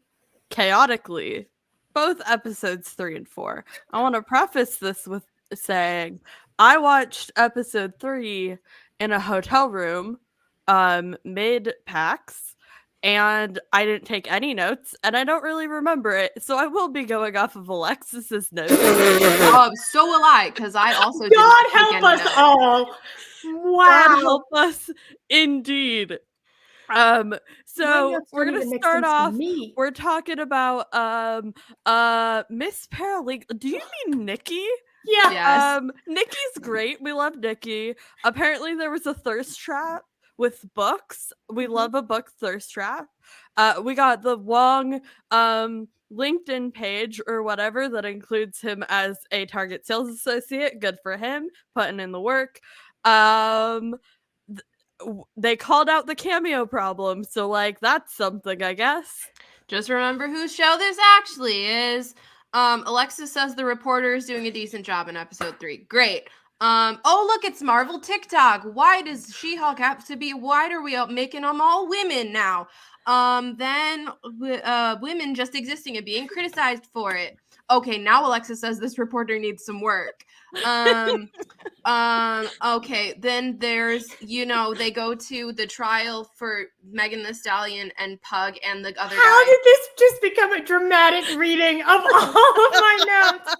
chaotically both episodes 3 and 4. I want to preface this with saying I watched episode 3 in a hotel room mid PAX, and I didn't take any notes, and I don't really remember it, so I will be going off of Alexis's notes. So will I, because I also did God not take help any us notes. all. Wow. God help us indeed. So we're gonna start off. We're talking about Miss Paralegal. Do you mean Nikki? Yeah. Yes. Nikki's great. We love Nikki. Apparently there was a thirst trap with books. We love a book thirst trap. We got the Wong LinkedIn page or whatever that includes him as a Target sales associate. Good for him, putting in the work. They called out the cameo problem, so like that's something, I guess. Just remember whose show this actually is. Alexis says the reporter is doing a decent job in episode 3. Great. Oh look, it's Marvel TikTok. Why does She-Hulk have to be? Why are we making them all women now? Then women just existing and being criticized for it. Okay, now Alexis says this reporter needs some work. Okay, then there's, they go to the trial for Megan Thee Stallion and Pug and the other guy. How did this just become a dramatic reading of all of my notes?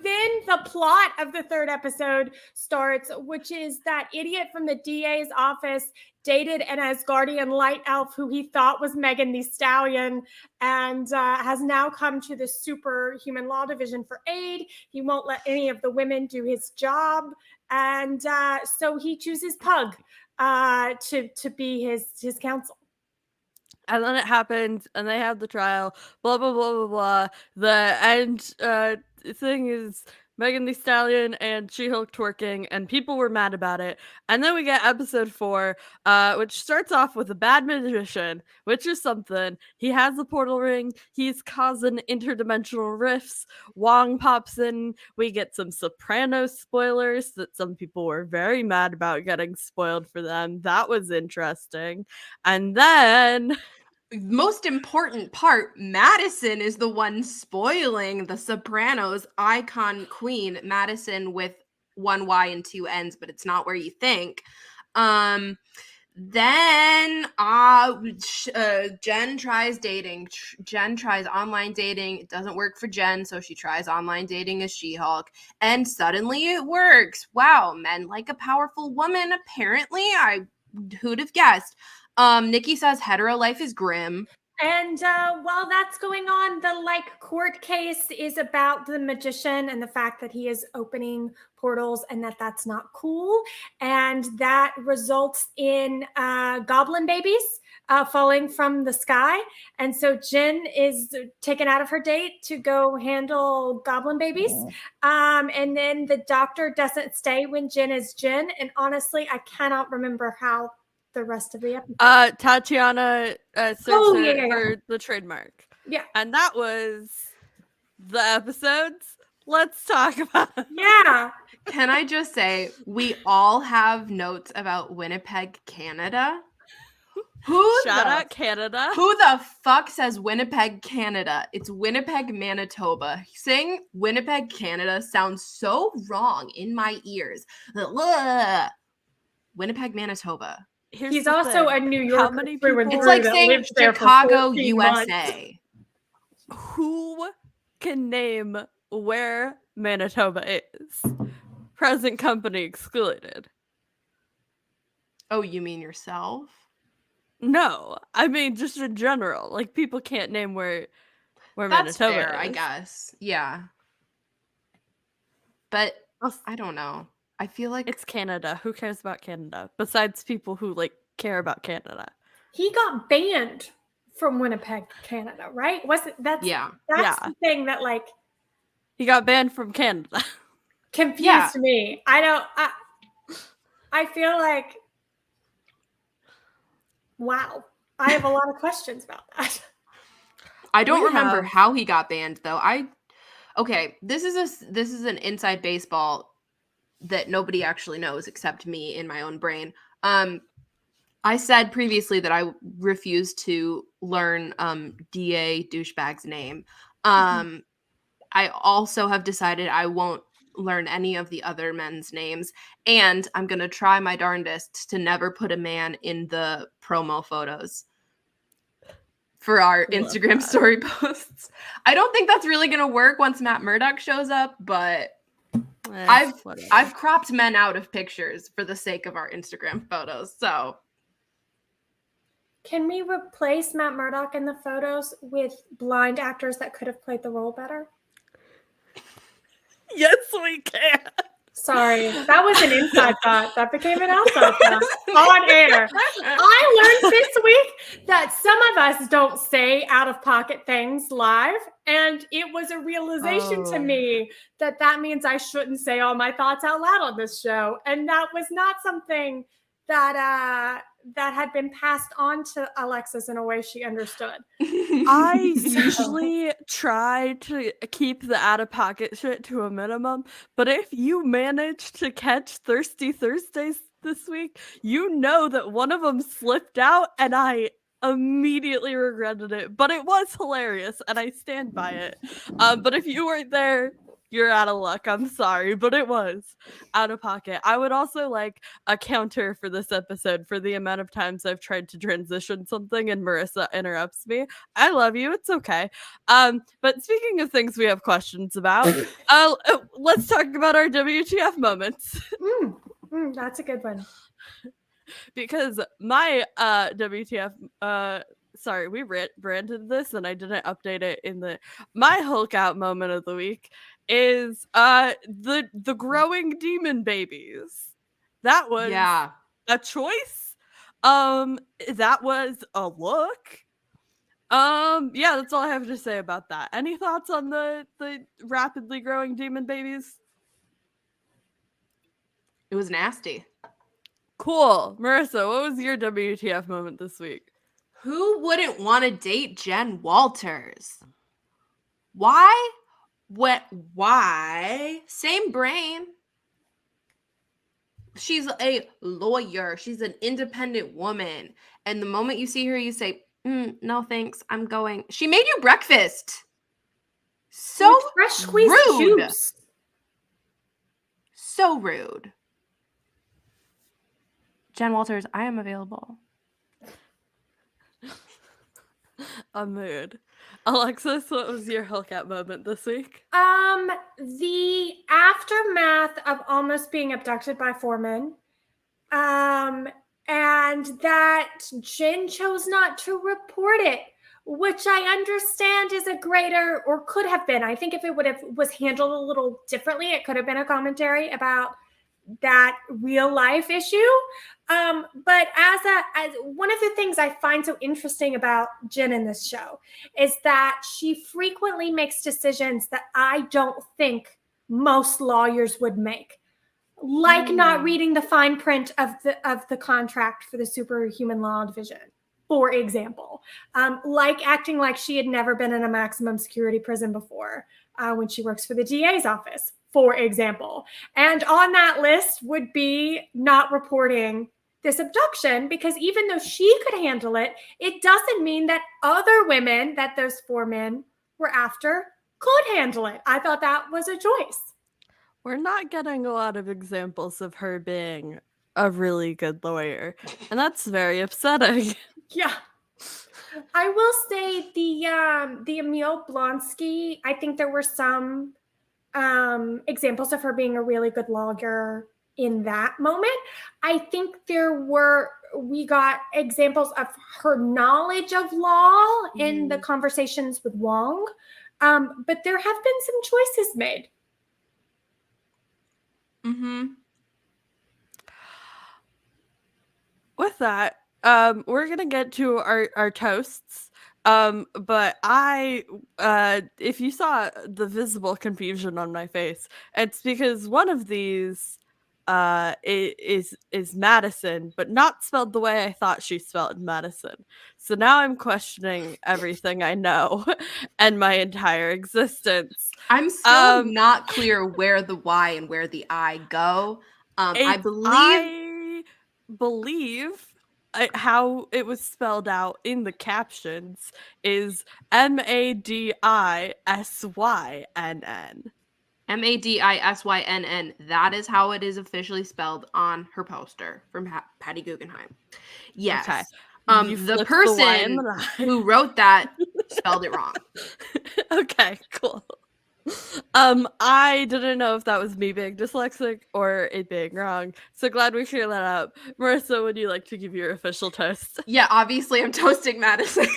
Then the plot of the 3rd episode starts, which is that idiot from the DA's office dated an Asgardian light elf who he thought was Megan Thee Stallion and has now come to the superhuman law division for aid. He won't let any of the women do his job. And so he chooses Pug to be his counsel. And then it happens, and they have the trial, blah, blah, blah, blah, blah. The end thing is Megan Thee Stallion and She-Hulk twerking, and people were mad about it. And then we get episode 4, which starts off with a bad magician, which is something. He has a portal ring. He's causing interdimensional rifts. Wong pops in. We get some Sopranos spoilers that some people were very mad about getting spoiled for them. That was interesting. And then... most important part, Madison is the one spoiling the Sopranos icon queen. Madison with 1 Y and 2 N's, but it's not where you think. Then Jen tries dating. Jen tries online dating. It doesn't work for Jen, so she tries online dating as She-Hulk. And suddenly it works. Wow, men like a powerful woman, apparently. Who'd have guessed? Nikki says hetero life is grim. And while that's going on, the court case is about the magician and the fact that he is opening portals and that's not cool. And that results in goblin babies falling from the sky. And so Jen is taken out of her date to go handle goblin babies. And then the doctor doesn't stay when Jen is Jen. And honestly, I cannot remember how the rest of the episode. Tatiana searched for the trademark. Yeah. And that was the episodes. Let's talk about it. Yeah. Can I just say, we all have notes about Winnipeg, Canada. Shout out Canada. Who the fuck says Winnipeg, Canada? It's Winnipeg, Manitoba. Saying Winnipeg, Canada sounds so wrong in my ears. Ugh. Winnipeg, Manitoba. He's also a New Yorker. How many people? It's like saying Chicago, USA. Who can name where Manitoba is? Present company excluded. Oh, you mean yourself? No, I mean just in general. Like people can't name where That's Manitoba fair, is. I guess. Yeah. But I don't know. I feel like it's Canada. Who cares about Canada? Besides people who care about Canada. He got banned from Winnipeg, Canada, right? That's the thing that he got banned from Canada. Confused me. I feel like wow. I have a lot of questions about that. I don't remember how he got banned though. This is an inside baseball that nobody actually knows except me in my own brain. I said previously that I refused to learn DA douchebag's name. I also have decided I won't learn any of the other men's names, and I'm going to try my darndest to never put a man in the promo photos for our Instagram story posts. I don't think that's really going to work once Matt Murdock shows up, but I've cropped men out of pictures for the sake of our Instagram photos. So can we replace Matt Murdock in the photos with blind actors that could have played the role better? Yes, we can. Sorry, that was an inside thought. That became an outside thought on air. I learned this week that some of us don't say out-of-pocket things live, and it was a realization to me that means I shouldn't say all my thoughts out loud on this show, and that was not something that had been passed on to Alexis in a way she understood. I usually try to keep the out-of-pocket shit to a minimum, but if you manage to catch Thirsty Thursdays this week, you know that one of them slipped out, and I immediately regretted it, but it was hilarious, and I stand by it. But if you weren't there, you're out of luck. I'm sorry, but it was out of pocket. I would also like a counter for this episode for the amount of times I've tried to transition something and Marissa interrupts me. I love you. It's okay. But speaking of things we have questions about, let's talk about our WTF moments. That's a good one. Because my WTF sorry, we branded this and I didn't update it in my Hulk out moment of the week is the growing demon babies. That was a choice. That was a look. That's all I have to say about that. Any thoughts on the rapidly growing demon babies? It was nasty. Cool. Marissa, what was your WTF moment this week? Who wouldn't want to date Jen Walters? Why? Why? Same brain. She's a lawyer. She's an independent woman. And the moment you see her, you say, no thanks, I'm going. She made you breakfast. So with fresh squeezed rude. Juice. So rude. Jen Walters, I am available. A mood. Alexis, what was your Hellcat moment this week? The aftermath of almost being abducted by 4 men. And that Jen chose not to report it, which I understand is a greater, or could have been. I think if it was handled a little differently, it could have been a commentary about that real life issue. But as one of the things I find so interesting about Jen in this show is that she frequently makes decisions that I don't think most lawyers would make. Like not reading the fine print of the contract for the Superhuman Law Division, for example. Like acting like she had never been in a maximum security prison before when she works for the DA's office, for example. And on that list would be not reporting this abduction, because even though she could handle it, it doesn't mean that other women that those 4 men were after could handle it. I thought that was a choice. We're not getting a lot of examples of her being a really good lawyer, and that's very upsetting. Yeah. I will say the Emil Blonsky, I think there were some examples of her being a really good lawyer in that moment. I think we got examples of her knowledge of law in the conversations with Wong, but there have been some choices made. With that, we're gonna get to our toasts. But if you saw the visible confusion on my face, it's because one of these is Madison, but not spelled the way I thought she spelled Madison. So now I'm questioning everything I know and my entire existence. I'm still not clear where the Y and where the I go. I believe how it was spelled out in the captions is Madisynn. Madisynn. That is how it is officially spelled on her poster from Patty Guggenheim. Yes. Okay. The person who wrote that spelled it wrong. Okay, cool. I didn't know if that was me being dyslexic or it being wrong. So glad we cleared that up. Marissa, would you like to give your official toast? Yeah, obviously I'm toasting Madison.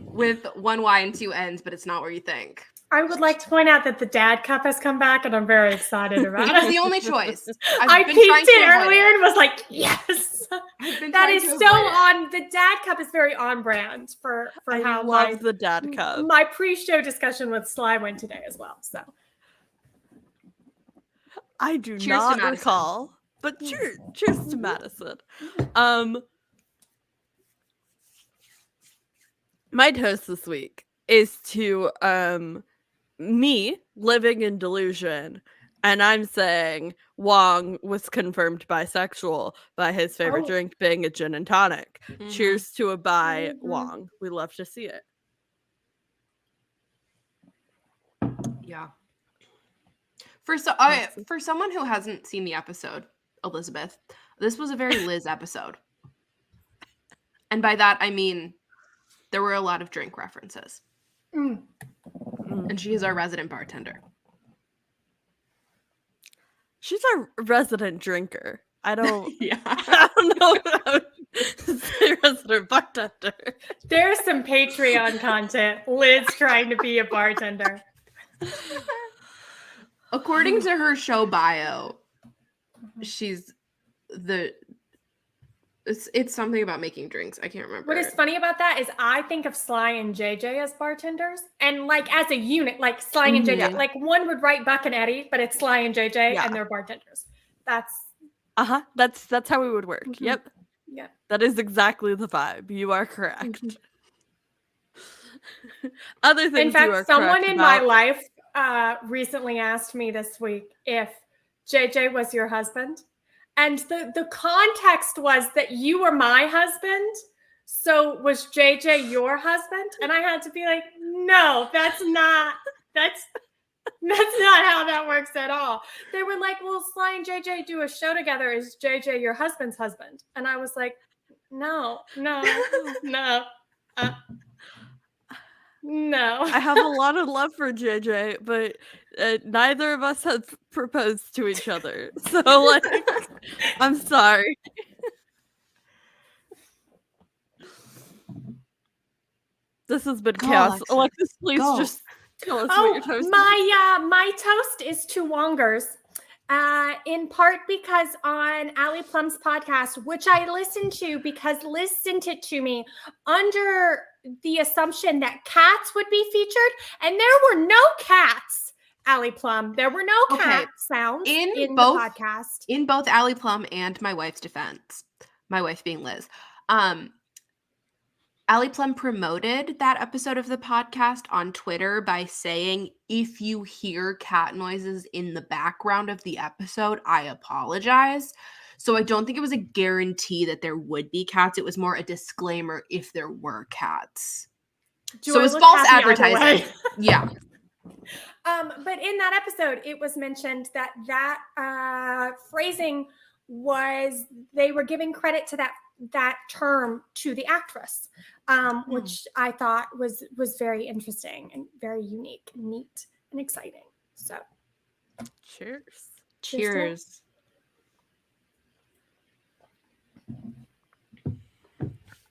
With 1 Y and 2 N's, but it's not where you think. I would like to point out that the Dad Cup has come back, and I'm very excited about it. It's the only choice. I peeked it earlier and was like, yes. That is so on. The Dad Cup is very on brand for how I love the Dad Cup. My pre-show discussion with Sly went today as well. So I do not recall, but cheers to Madison. My toast this week is to me living in delusion, and I'm saying Wong was confirmed bisexual by his favorite drink being a gin and tonic. Cheers to a bi Wong. We love to see it. Yeah. For someone who hasn't seen the episode, Elizabeth, this was a very Liz episode. And by that I mean there were a lot of drink references. And she is our resident bartender. She's our resident drinker. I don't yeah. I don't know what I would say resident bartender. There's some Patreon content. Liz trying to be a bartender. According to her show bio, she's it's something about making drinks. I can't remember. What is funny about that is I think of Sly and JJ as bartenders, and like as a unit, like Sly and JJ, like one would write Buck and Eddie, but it's Sly and JJ and they're bartenders. That's how we would work. Yep. Yeah. That is exactly the vibe. You are correct. Other things. In fact, you are someone correct in about... my life recently asked me this week if JJ was your husband. And the context was that you were my husband. So was JJ your husband? And I had to be like, no, that's That's not how that works at all. They were like, well, Sly and JJ do a show together. Is JJ your husband's husband? And I was like, no. No. I have a lot of love for JJ, but neither of us have proposed to each other. So, like, I'm sorry. This has been chaos. Alexis, please just tell us what your toast is. My toast is to Wongers. In part because on Allie Plum's podcast, which I listened to because Liz sent it to me under the assumption that cats would be featured, and there were no cats, Allie Plum. There were no cat sounds in the podcast. In both Allie Plum and my wife's defense, my wife being Liz, Allie Plum promoted that episode of the podcast on Twitter by saying, if you hear cat noises in the background of the episode, I apologize. So I don't think it was a guarantee that there would be cats. It was more a disclaimer if there were cats. So it was false advertising. Yeah. But in that episode, it was mentioned that phrasing was, they were giving credit to that term to the actress, which I thought was very interesting and very unique and neat and exciting. So cheers.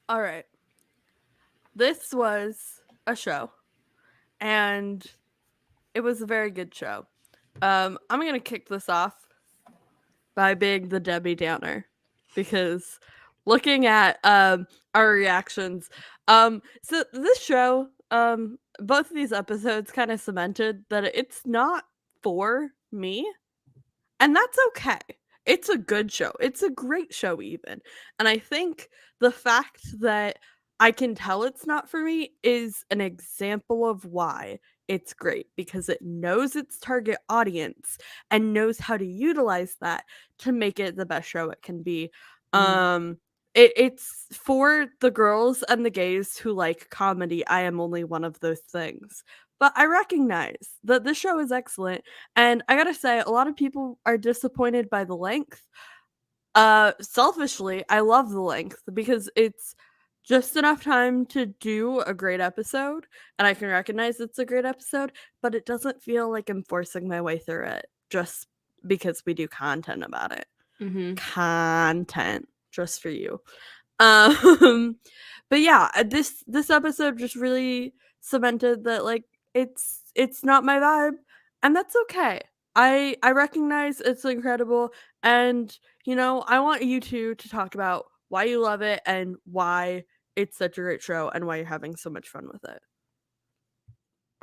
All right, this was a show, and it was a very good show. I'm gonna kick this off by being the Debbie Downer, because looking at our reactions, so this show, both of these episodes kind of cemented that it's not for me, and that's okay. It's a good show. It's a great show even. And I think the fact that I can tell it's not for me is an example of why it's great, because it knows its target audience and knows how to utilize that to make it the best show it can be. It's for the girls and the gays who like comedy. I am only one of those things. But I recognize that this show is excellent. And I gotta say, a lot of people are disappointed by the length. Selfishly, I love the length because it's just enough time to do a great episode. And I can recognize it's a great episode, but it doesn't feel like I'm forcing my way through it just because we do content about it. Content just for you. But yeah, this episode just really cemented that, like, it's not my vibe, and that's okay. I recognize it's incredible, and I want you two to talk about why you love it and why it's such a great show and why you're having so much fun with it.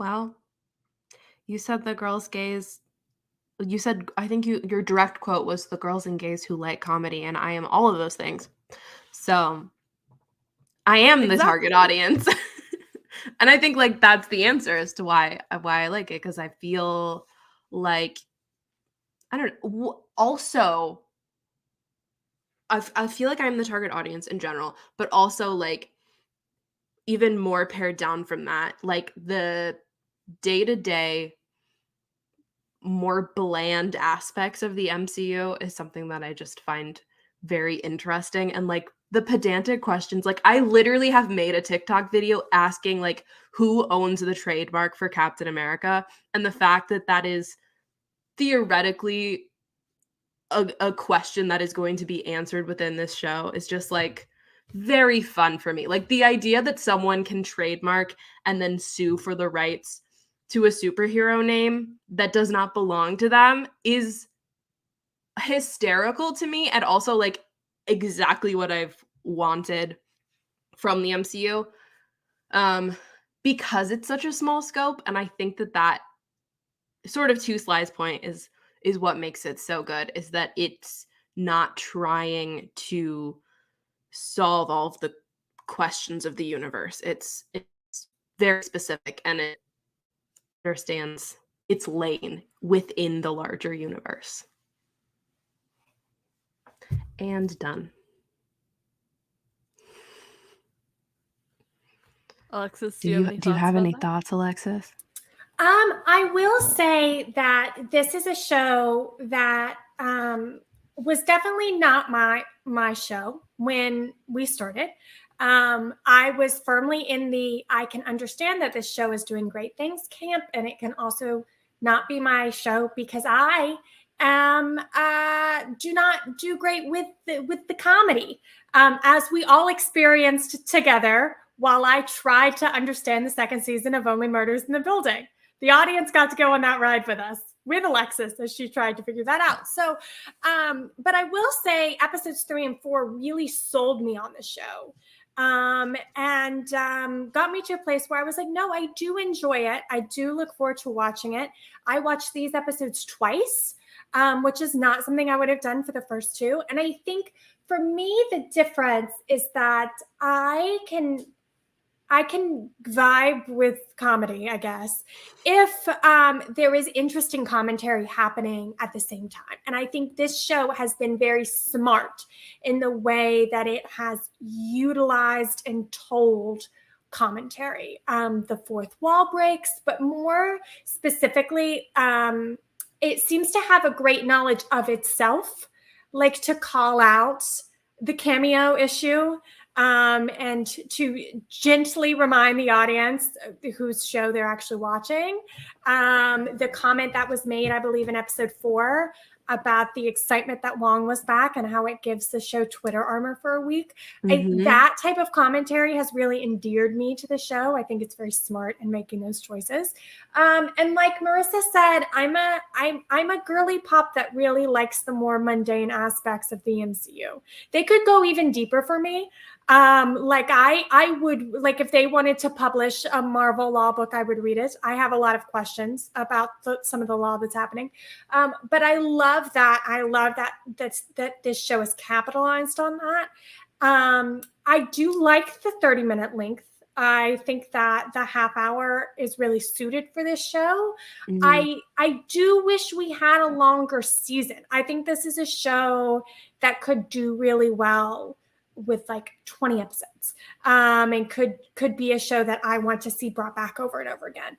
Well, you said the girls, gays. You said, I think your direct quote was the girls and gays who like comedy, and I am all of those things. So I am the target audience. And I think like that's the answer as to why I like it, because I feel like, I don't know, also I feel like I'm the target audience in general, but also like even more pared down from that, like the day-to-day more bland aspects of the MCU is something that I just find very interesting. And like the pedantic questions, like I literally have made a TikTok video asking like who owns the trademark for Captain America, and the fact that that is theoretically a question that is going to be answered within this show is just like very fun for me. Like the idea that someone can trademark and then sue for the rights to a superhero name that does not belong to them is hysterical to me, and also like exactly what I've wanted from the MCU, because it's such a small scope. And I think that sort of, to Sly's point, is what makes it so good, is that it's not trying to solve all of the questions of the universe. It's very specific, and it understands its lane within the larger universe. And done. Alexis, do you have any thoughts, Alexis? I will say that this is a show that was definitely not my show when we started. I was firmly in the I can understand that this show is doing great things camp, and it can also not be my show because I do not do great with the comedy, as we all experienced together while I tried to understand the second season of Only Murders in the Building. The audience got to go on that ride with us, with Alexis, as she tried to figure that out. So, but I will say episodes 3 and 4 really sold me on the show, and got me to a place where I was like, no, I do enjoy it. I do look forward to watching it. I watched these episodes twice, which is not something I would have done for the first two. And I think for me, the difference is that I can vibe with comedy, I guess, if there is interesting commentary happening at the same time. And I think this show has been very smart in the way that it has utilized and told commentary. The fourth wall breaks, but more specifically, it seems to have a great knowledge of itself, like to call out the cameo issue, and to gently remind the audience whose show they're actually watching. The comment that was made, I believe, in episode 4 about the excitement that Wong was back and how it gives the show Twitter armor for a week. That type of commentary has really endeared me to the show. I think it's very smart in making those choices. And like Marissa said, I'm a girly pop that really likes the more mundane aspects of the MCU. They could go even deeper for me. Like I would, like, if they wanted to publish a Marvel law book, I would read it. I have a lot of questions about some of the law that's happening. But I love that. I love that this show is capitalized on that. I do like the 30-minute length. I think that the half hour is really suited for this show. I do wish we had a longer season. I think this is a show that could do really well with like 20 episodes, and could be a show that I want to see brought back over and over again,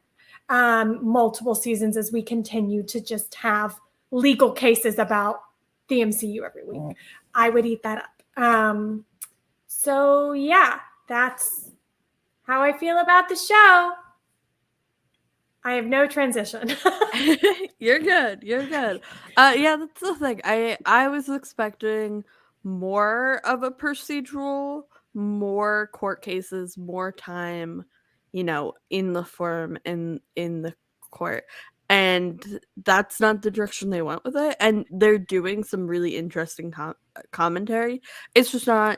multiple seasons, as we continue to just have legal cases about the MCU every week. I would eat that up. So yeah, that's how I feel about the show. I have no transition. You're good. Yeah, that's the thing. I was expecting more of a procedural, more court cases, more time, in the forum and in the court. And that's not the direction they went with it. And they're doing some really interesting commentary. It's just not,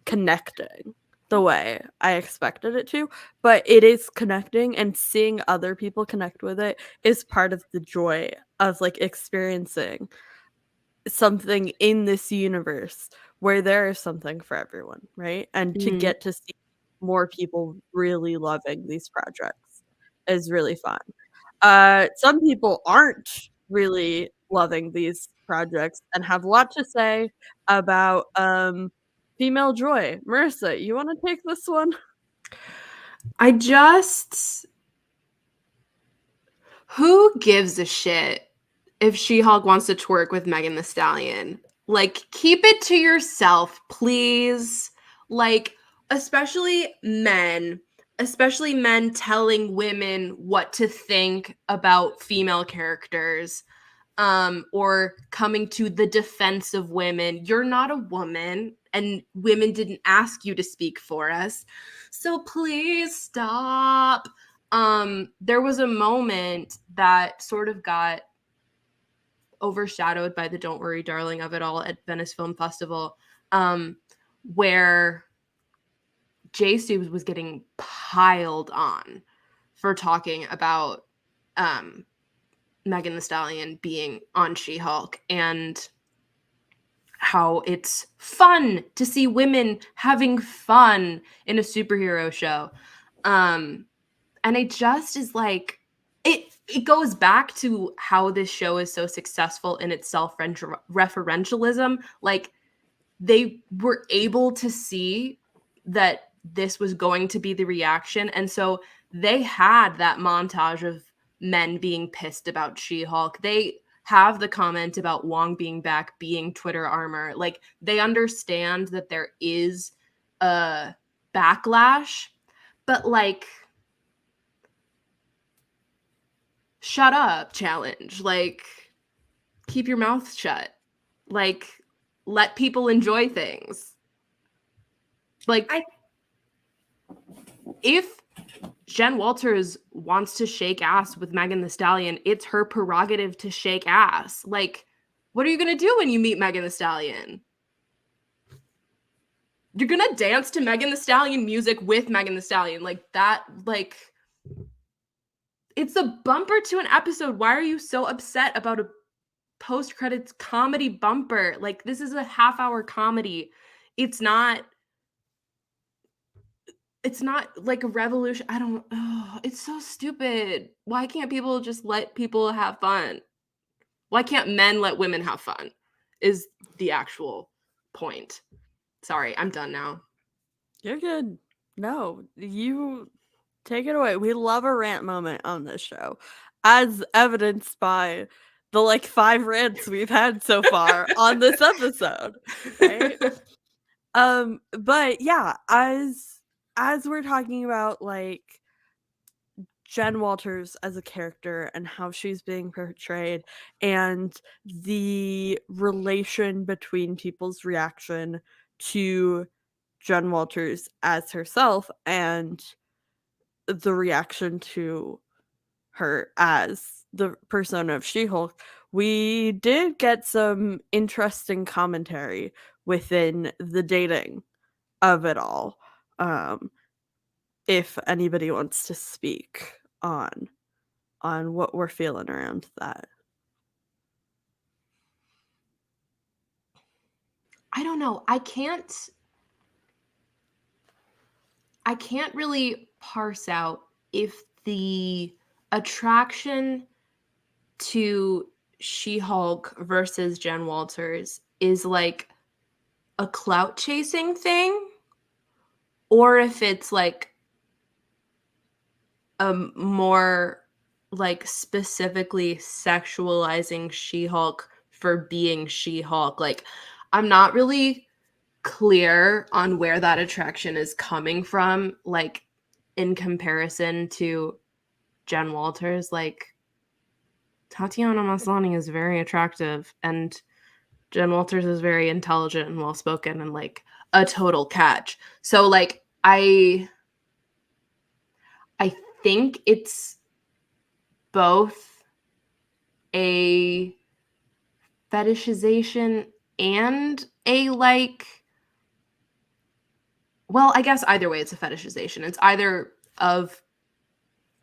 connecting the way I expected it to, but it is connecting, and seeing other people connect with it is part of the joy of like experiencing something in this universe where there is something for everyone, right? And to get to see more people really loving these projects is really fun. Some people aren't really loving these projects and have a lot to say about female joy. Marissa, you want to take this one? Who gives a shit if She-Hulk wants to twerk with Megan Thee Stallion? Like, keep it to yourself, please. Like, especially men telling women what to think about female characters, or coming to the defense of women. You're not a woman, and women didn't ask you to speak for us. So please stop. There was a moment that sort of got overshadowed by the Don't Worry Darling of it all at Venice Film Festival, where Jay Stu was getting piled on for talking about Megan Thee Stallion being on She-Hulk and how it's fun to see women having fun in a superhero show. And it just is like, it goes back to how this show is so successful in its self-referentialism. Like, they were able to see that this was going to be the reaction, and so they had that montage of men being pissed about She-Hulk. They have the comment about Wong being back being Twitter armor. Like, they understand that there is a backlash, but like, shut up challenge. Like, keep your mouth shut. Like, let people enjoy things. Like, if Jen Walters wants to shake ass with Megan Thee Stallion, it's her prerogative to shake ass. Like, what are you going to do when you meet Megan Thee Stallion? You're going to dance to Megan Thee Stallion music with Megan Thee Stallion. Like, that, like, it's a bumper to an episode. Why are you so upset about a post-credits comedy bumper? Like, this is a half-hour comedy. It's not like a revolution. It's so stupid. Why can't people just let people have fun? Why can't men let women have fun? Is the actual point. Sorry, I'm done now. You're good. No, you take it away. We love a rant moment on this show, as evidenced by the like 5 rants we've had so far on this episode. Right? But yeah, as we're talking about like Jen Walters as a character and how she's being portrayed and the relation between people's reaction to Jen Walters as herself and the reaction to her as the persona of She-Hulk, we did get some interesting commentary within the dating of it all. If anybody wants to speak on what we're feeling around that. I don't know. I can't really parse out if the attraction to She-Hulk versus Jen Walters is like a clout chasing thing, or if it's like a more like specifically sexualizing She-Hulk for being She-Hulk. Like, I'm not really clear on where that attraction is coming from, like in comparison to Jen Walters. Like, Tatiana Maslany is very attractive and Jen Walters is very intelligent and well-spoken and like a total catch. So like I think it's both a fetishization and a like, well, I guess either way it's a fetishization. It's either of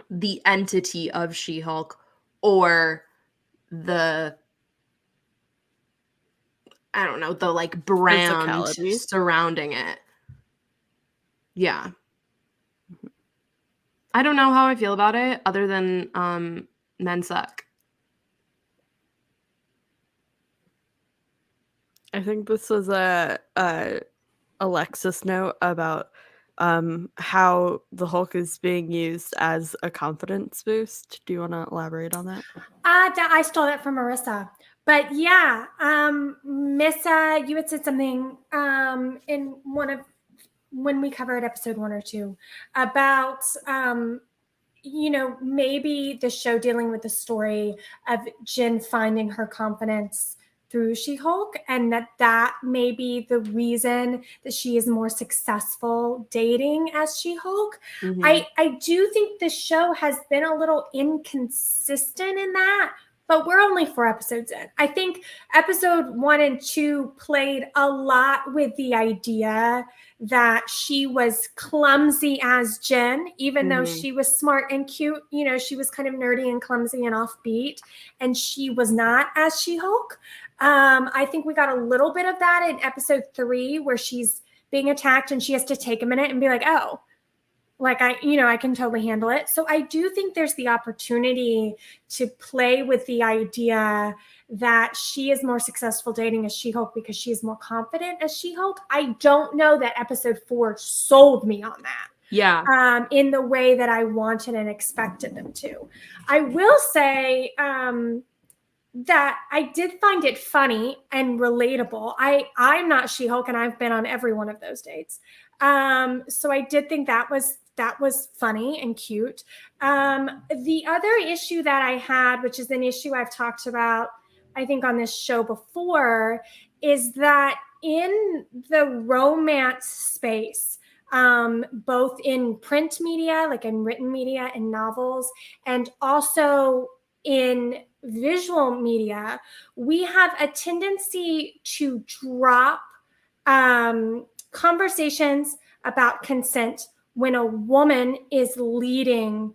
the entity of She-Hulk or the, I don't know, the like brand Physicality. surrounding it. Yeah. I don't know how I feel about it other than men suck. I think this was a Alexis note about how the Hulk is being used as a confidence boost. Do you want to elaborate on that? I stole that from Marissa. But yeah, Missa, you had said something in one of when we covered episode 1 or 2 about maybe the show dealing with the story of Jen finding her confidence through She-Hulk, and that may be the reason that she is more successful dating as She-Hulk. Mm-hmm. I do think the show has been a little inconsistent in that, but we're only 4 episodes in. I think episode 1 and 2 played a lot with the idea that she was clumsy as Jen, even though she was smart and cute. You know, she was kind of nerdy and clumsy and offbeat, and she was not as She-Hulk. I think we got a little bit of that in episode 3 where she's being attacked and she has to take a minute and be like, oh, like I can totally handle it. So I do think there's the opportunity to play with the idea that she is more successful dating as She-Hulk because she is more confident as She-Hulk. I don't know that episode 4 sold me on that. Yeah. in the way that I wanted and expected them to. I will say that I did find it funny and relatable. I'm not She-Hulk, and I've been on every one of those dates. So I did think that was funny and cute. The other issue that I had, which is an issue I've talked about, I think, on this show before, is that in the romance space, both in print media, like in written media and novels, and also in visual media, we have a tendency to drop conversations about consent when a woman is leading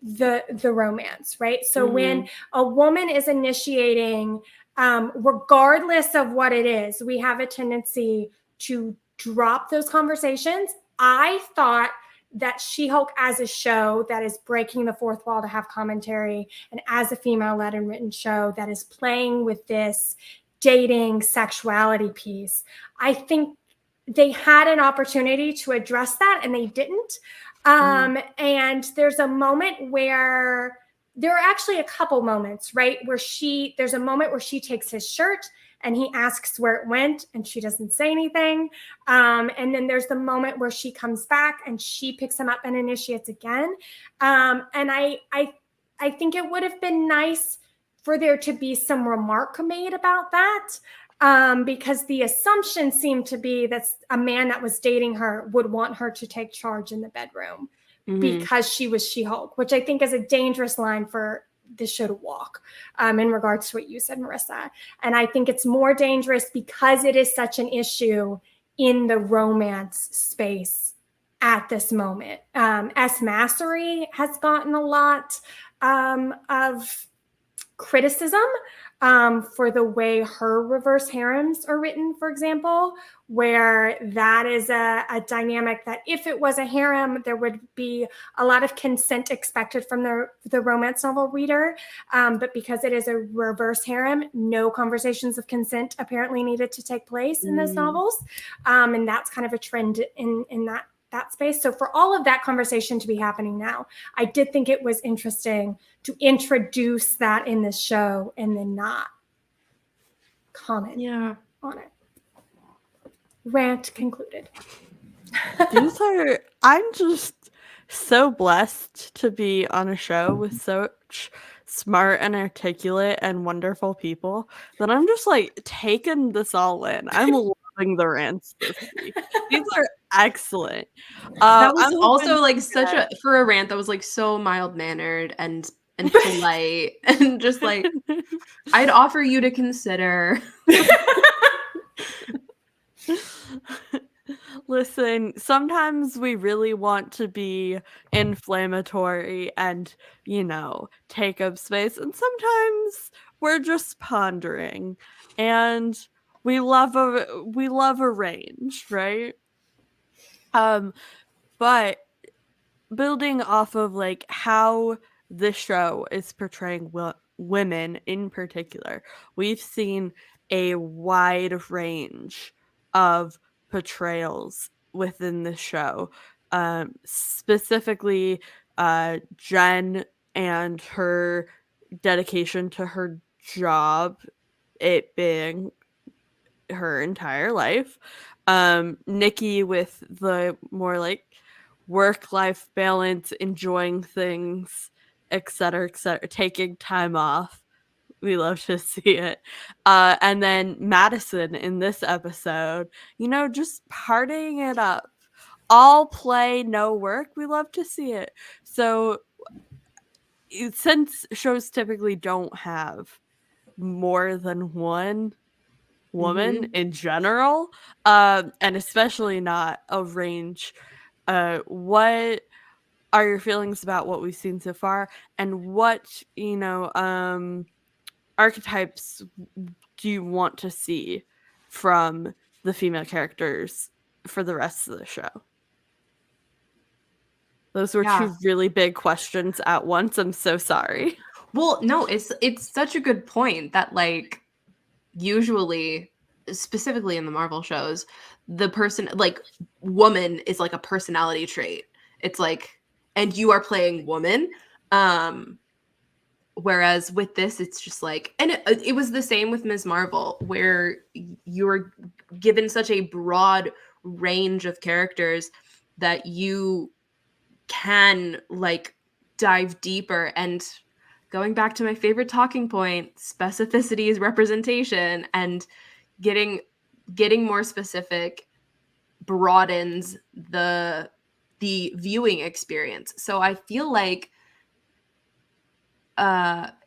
the romance, right? So when a woman is initiating, regardless of what it is, we have a tendency to drop those conversations. I thought that She-Hulk, as a show that is breaking the fourth wall to have commentary, and as a female-led and written show that is playing with this dating sexuality piece, I think they had an opportunity to address that and they didn't. And there's a moment where there are actually a couple moments, right? There's a moment where she takes his shirt and he asks where it went and she doesn't say anything. And then there's the moment where she comes back and she picks him up and initiates again. And I think it would have been nice for there to be some remark made about that. Because the assumption seemed to be that a man that was dating her would want her to take charge in the bedroom because she was She-Hulk, which I think is a dangerous line for this show to walk, in regards to what you said, Marissa. And I think it's more dangerous because it is such an issue in the romance space at this moment. S. Massery has gotten a lot of criticism for the way her reverse harems are written, for example, where that is a dynamic that if it was a harem, there would be a lot of consent expected from the romance novel reader. But because it is a reverse harem, no conversations of consent apparently needed to take place in those novels. And that's kind of a trend in that space. So for all of that conversation to be happening now, I did think it was interesting to introduce that in this show and then not comment on it. Rant concluded. I'm just so blessed to be on a show with such smart and articulate and wonderful people that I'm just like taking this all in. I'm loving the rants this week. These are excellent. That was also like for a rant that was like so mild mannered and polite and just like I'd offer you to consider. Listen, sometimes we really want to be inflammatory and, take up space. And sometimes we're just pondering. And we love a range, right? But building off of like how the show is portraying women in particular, we've seen a wide range of portrayals within the show. Specifically, Jen and her dedication to her job, it being her entire life. Nikki with the more like work-life balance, enjoying things, etc., taking time off. We love to see it. And then Madison in this episode, just partying it up. All play, no work. We love to see it. So since shows typically don't have more than one woman in general, and especially not a range, what are your feelings about what we've seen so far, and what archetypes do you want to see from the female characters for the rest of the show? Those were two really big questions at once. I'm so sorry. Well, no, it's such a good point that like usually, specifically in the Marvel shows, the person like woman is like a personality trait. It's like, and you are playing woman. Whereas with this, it's just like, and it was the same with Ms. Marvel, where you were given such a broad range of characters that you can like dive deeper. And going back to my favorite talking point, specificity is representation, and getting more specific broadens the viewing experience. So I feel like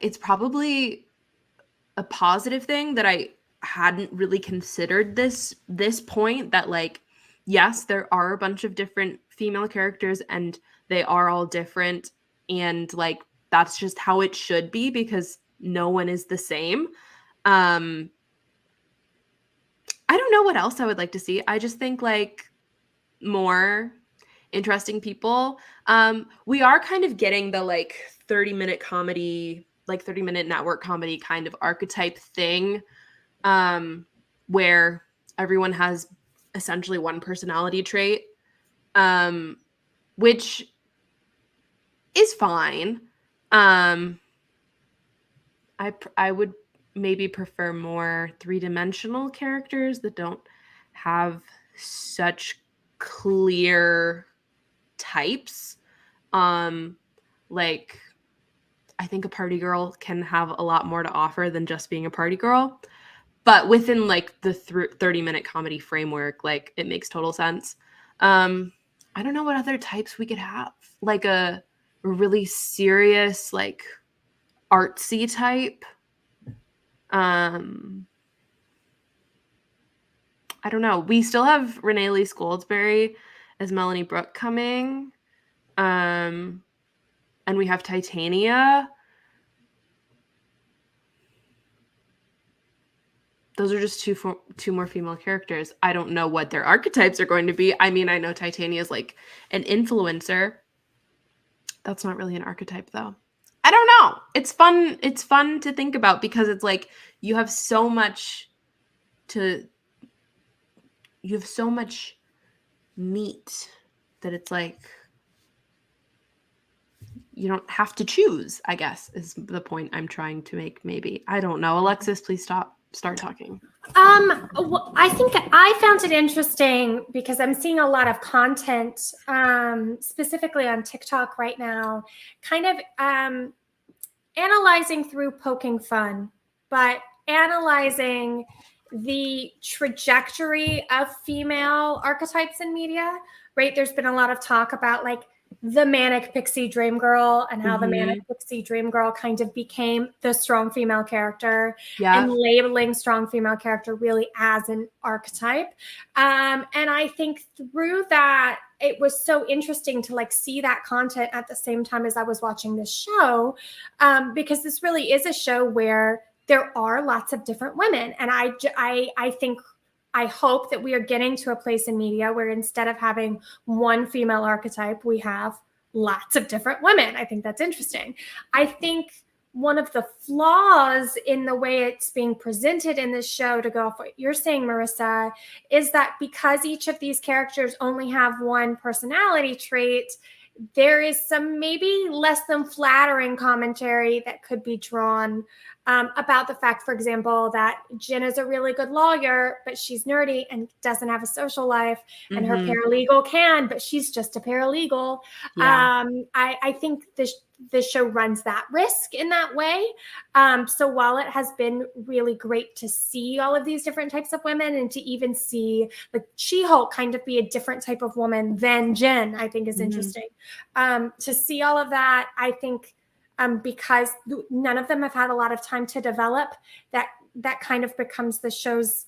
it's probably a positive thing that I hadn't really considered this point, that like, yes, there are a bunch of different female characters and they are all different, and like that's just how it should be because no one is the same. I don't know what else I would like to see. I just think like more interesting people. We are kind of getting the like 30-minute comedy, like 30-minute network comedy kind of archetype thing, where everyone has essentially one personality trait, which is fine. I would maybe prefer more three-dimensional characters that don't have such clear types. Like I think a party girl can have a lot more to offer than just being a party girl, but within like the 30-minute comedy framework, like it makes total sense. I don't know what other types we could have, like a really serious, like artsy type. I don't know. We still have Renee Lee Goldsberry as Melanie Brooke coming. And we have Titania. Those are just two more female characters. I don't know what their archetypes are going to be. I mean, I know Titania is like an influencer. That's not really an archetype though. I don't know. It's fun. It's fun to think about because it's like you have so much meat that it's like you don't have to choose, I guess, is the point I'm trying to make. Maybe. I don't know. Alexis, please start talking. Well, I think I found it interesting because I'm seeing a lot of content, specifically on TikTok right now, kind of analyzing through poking fun, but analyzing the trajectory of female archetypes in media, right? There's been a lot of talk about like the manic pixie dream girl and how the manic pixie dream girl kind of became the strong female character, and labeling strong female character really as an archetype. And I think through that, it was so interesting to like see that content at the same time as I was watching this show, because this really is a show where there are lots of different women. And I think I hope that we are getting to a place in media where instead of having one female archetype, we have lots of different women. I think that's interesting. I think one of the flaws in the way it's being presented in this show, to go off what you're saying, Marissa, is that because each of these characters only have one personality trait, there is some maybe less than flattering commentary that could be drawn about the fact, for example, that Jen is a really good lawyer, but she's nerdy and doesn't have a social life, and her paralegal can, but she's just a paralegal. Yeah. I think this show runs that risk in that way. So while it has been really great to see all of these different types of women, and to even see like She-Hulk kind of be a different type of woman than Jen, I think is interesting. To see all of that, I think because none of them have had a lot of time to develop, that kind of becomes the show's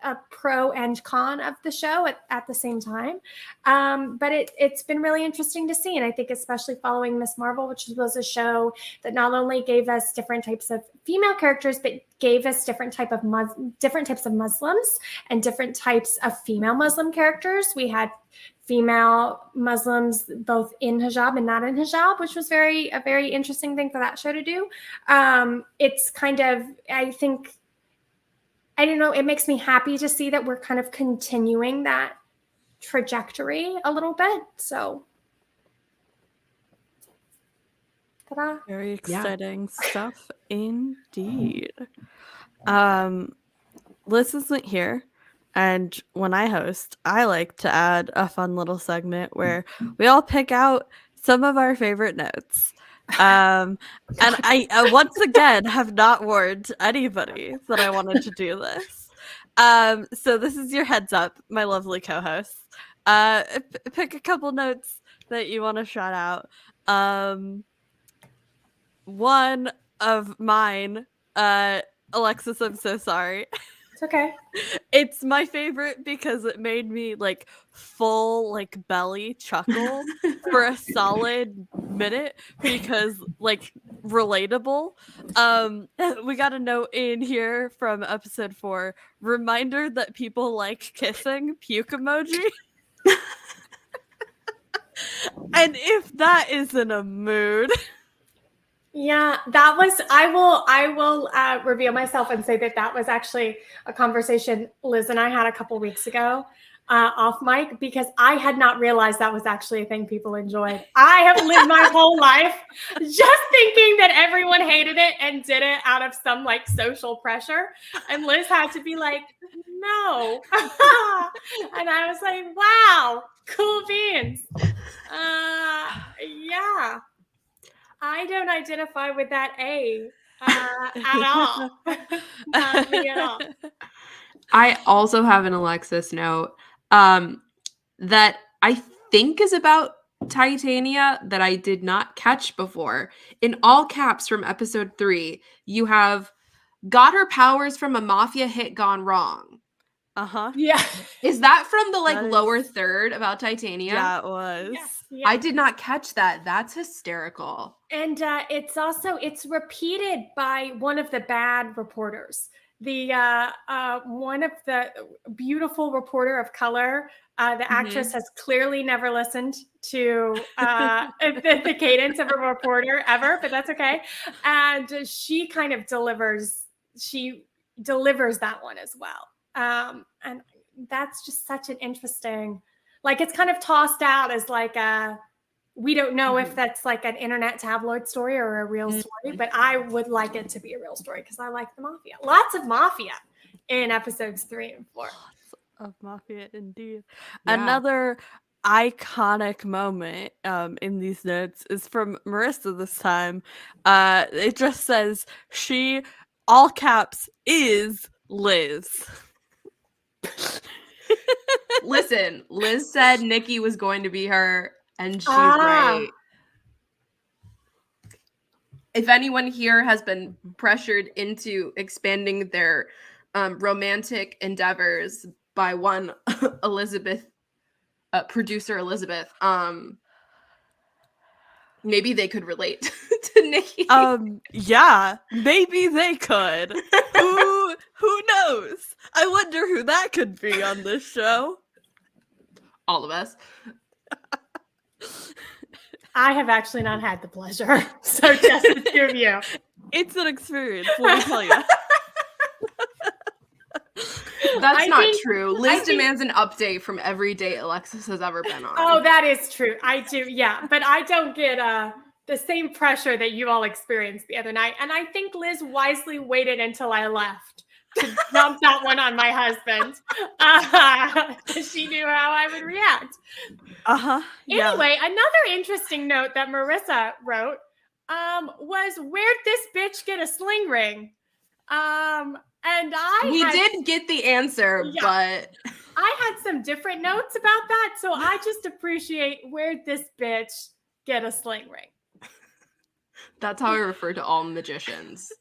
a pro and con of the show at the same time. But it's been really interesting to see. And I think especially following Ms. Marvel, which was a show that not only gave us different types of female characters, but gave us different types of Muslims and different types of female Muslim characters. We had female Muslims both in hijab and not in hijab, which was a very interesting thing for that show to do. It's kind of, I think, I don't know, it makes me happy to see that we're kind of continuing that trajectory a little bit. So Ta-da. Very Yeah. exciting stuff indeed. Liz isn't here, and when I host, I like to add a fun little segment where we all pick out some of our favorite notes. And I once again have not warned anybody that I wanted to do this. So this is your heads up, my lovely co-hosts. Pick a couple notes that you want to shout out. One of mine, Alexis, I'm so sorry. It's okay. It's my favorite because it made me like full like belly chuckle for a solid minute because like relatable. We got a note in here from episode 4, reminder that people like kissing, puke emoji. And if that isn't a mood. Yeah, that was. I will reveal myself and say that was actually a conversation Liz and I had a couple weeks ago, off mic, because I had not realized that was actually a thing people enjoyed. I have lived my whole life just thinking that everyone hated it and did it out of some like social pressure, and Liz had to be like, no, and I was like, wow, cool beans. Yeah. I don't identify with that A at all. Not me at all. I also have an Alexis note that I think is about Titania that I did not catch before. In all caps from episode 3, you have got her powers from a mafia hit gone wrong. Uh-huh. Yeah. Is that from the That lower is- third about Titania? Yeah, it was. Yeah. I did not catch that. That's hysterical. And it's repeated by one of the bad reporters. The one of the beautiful reporter of color. The actress has clearly never listened to the cadence of a reporter ever, but that's okay. And she kind of delivers. She delivers that one as well. And that's just such an interesting. Like it's kind of tossed out as like a. We don't know if that's like an internet tabloid story or a real story, but I would like it to be a real story because I like the mafia. Lots of mafia in episodes 3 and 4. Lots of mafia indeed. Yeah. Another iconic moment in these notes is from Marissa this time. It just says she, all caps, is Liz. Listen, Liz said Nikki was going to be her, and she's right. If anyone here has been pressured into expanding their romantic endeavors by one Elizabeth, producer Elizabeth, maybe they could relate to Nikki. Yeah, maybe they could. Who knows? I wonder who that could be on this show. All of us. I have actually not had the pleasure, so just the two of you. It's an experience, let me tell you. That's not true. Liz demands an update from every date Alexis has ever been on. Oh, that is true. I do, yeah. But I don't get the same pressure that you all experienced the other night. And I think Liz wisely waited until I left to dump that one on my husband. She knew how I would react. Yeah. Anyway, another interesting note that Marissa wrote was, where'd this bitch get a sling ring? And we did get the answer, but I had some different notes about that. So I just appreciate, where'd this bitch get a sling ring? That's how I refer to all magicians.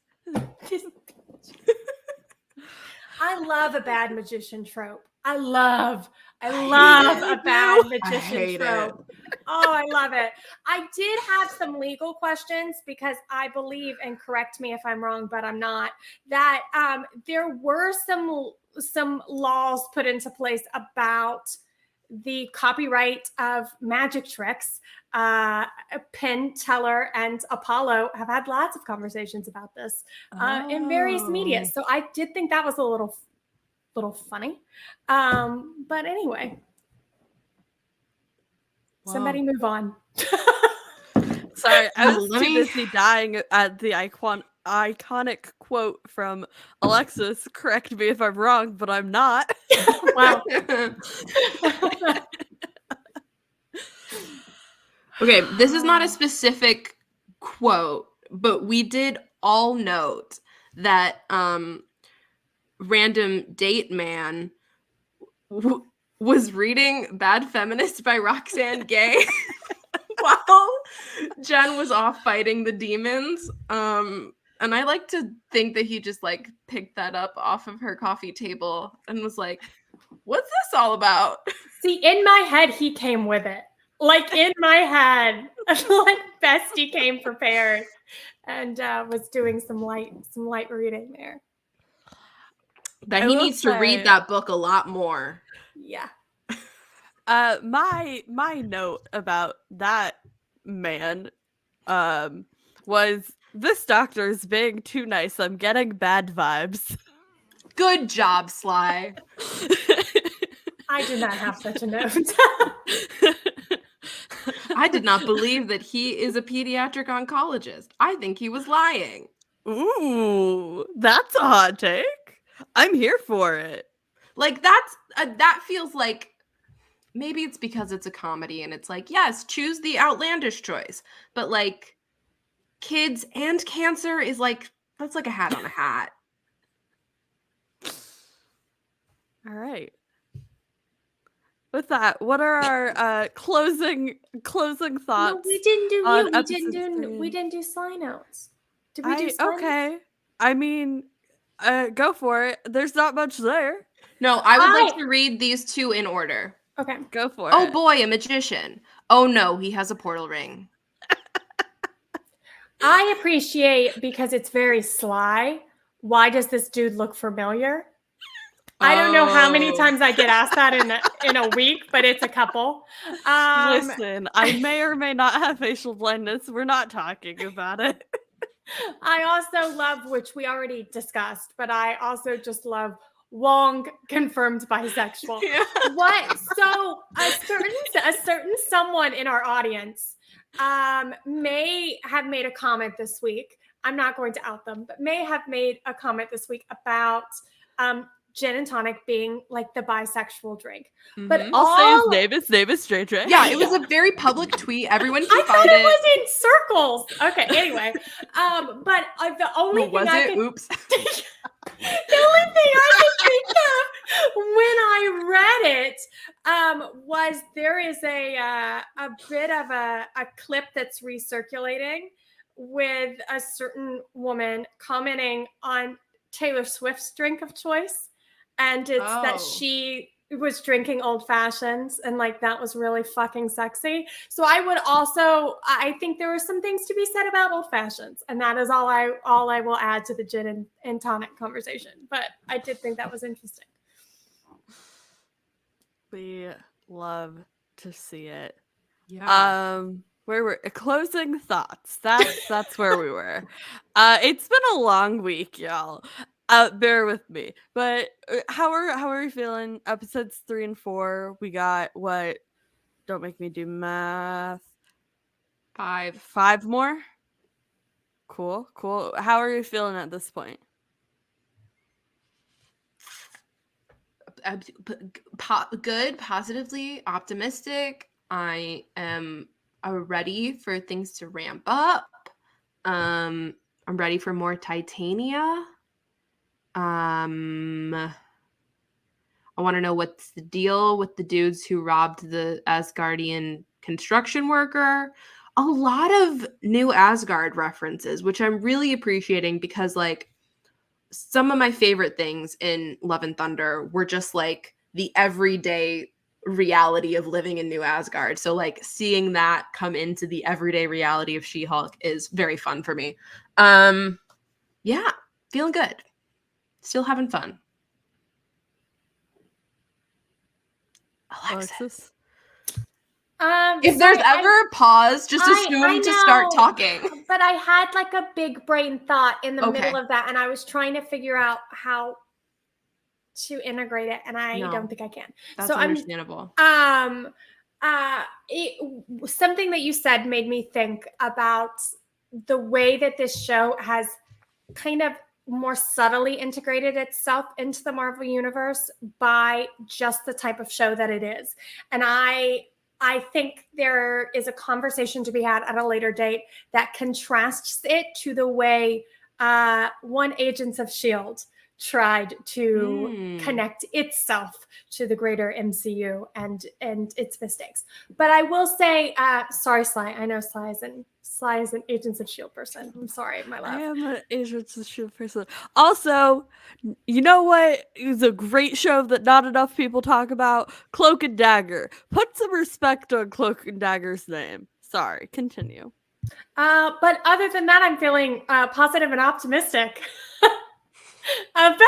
I love a bad magician trope. I love a bad magician trope. Oh, I love it. I did have some legal questions because I believe, and correct me if I'm wrong, but I'm not, that there were some laws put into place about the copyright of magic tricks. Penn, Teller, and Apollo have had lots of conversations about this in various media. So I did think that was a little funny. But anyway, somebody move on. Sorry, I was Let too me- busy dying at the iconic quote from Alexis. Correct me if I'm wrong, but I'm not. Wow. Okay, this is not a specific quote, but we did all note that random date man was reading Bad Feminist by Roxane Gay while Jen was off fighting the demons. And I like to think that he just like picked that up off of her coffee table and was like, what's this all about? See, in my head, he came with it. Like in my head, like Bestie came prepared and was doing some light reading there. That I he will needs to say- read that book a lot more. Yeah. My note about that man was this doctor's being too nice. I'm getting bad vibes. Good job, Sly. I did not have such a note. I did not believe that he is a pediatric oncologist. I think he was lying. Ooh, that's a hot take. I'm here for it. Like that feels like maybe it's because it's a comedy and it's like, yes, choose the outlandish choice. But like kids and cancer is like that's like a hat on a hat. Oh. All right. With that, what are our closing thoughts? No, we didn't do on you. We episode didn't do. 3? We didn't do Sly notes. Did we do Sly notes? Okay. I mean, go for it. There's not much there. No, I would like to read these two in order. Okay. Go for Oh it. boy, a magician. Oh no, he has a portal ring. I appreciate because it's very Sly. Why does this dude look familiar? I don't know how many Oh. times I get asked that in a week, but it's a couple. Listen, I may or may not have facial blindness. We're not talking about it. I also love, which we already discussed, but I also just love Wong confirmed bisexual. Yeah. What? So a certain someone in our audience may have made a comment this week. I'm not going to out them, but may have made a comment this week about gin and tonic being like the bisexual drink. But Mhm. I'll say his name is Straight Ray. Yeah, it was a very public tweet. Everyone can I thought find it it. was in circles. Okay, anyway. But the only Oh, thing was I it? could Oops. the only thing I could think of when I read it was there is a bit of a clip that's recirculating with a certain woman commenting on Taylor Swift's drink of choice. And it's that Oh. she was drinking old fashions and like that was really fucking sexy. So I think there were some things to be said about old fashions, and that is all I will add to the gin and tonic conversation. But I did think that was interesting. We love to see it. Yeah. Where were closing thoughts? That's where we were. It's been a long week, y'all. Bear with me. But how are we feeling? Episodes 3 and 4. We got what? Don't make me do math. 5 more. Cool. How are you feeling at this point? Good, positively optimistic. I am ready for things to ramp up. I'm ready for more Titania. I want to know what's the deal with the dudes who robbed the Asgardian construction worker. A lot of new Asgard references, which I'm really appreciating because like some of my favorite things in Love and Thunder were just like the everyday reality of living in New Asgard. So like seeing that come into the everyday reality of She-Hulk is very fun for me. Yeah, feeling good. Still having fun. Alexis. If there's ever a pause, just assume to start talking. But I had like a big brain thought in the Okay. middle of that, and I was trying to figure out how to integrate it, and I No. don't think I can. That's So understandable. Something that you said made me think about the way that this show has kind of more subtly integrated itself into the Marvel universe by just the type of show that it is. And I think there is a conversation to be had at a later date that contrasts it to the way one Agents of S.H.I.E.L.D. tried to connect itself to the greater MCU and its mistakes. But I will say, sorry, Sly. I know Sly is an Agents of S.H.I.E.L.D. person. I'm sorry, my love. I am an Agents of S.H.I.E.L.D. person. Also, you know what is a great show that not enough people talk about? Cloak and Dagger. Put some respect on Cloak and Dagger's name. Sorry, continue. But other than that, I'm feeling positive and optimistic about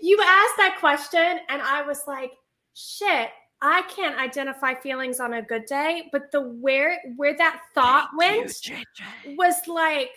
you asked that question, and I was like, shit, I can't identify feelings on a good day, but the where that thought went was like,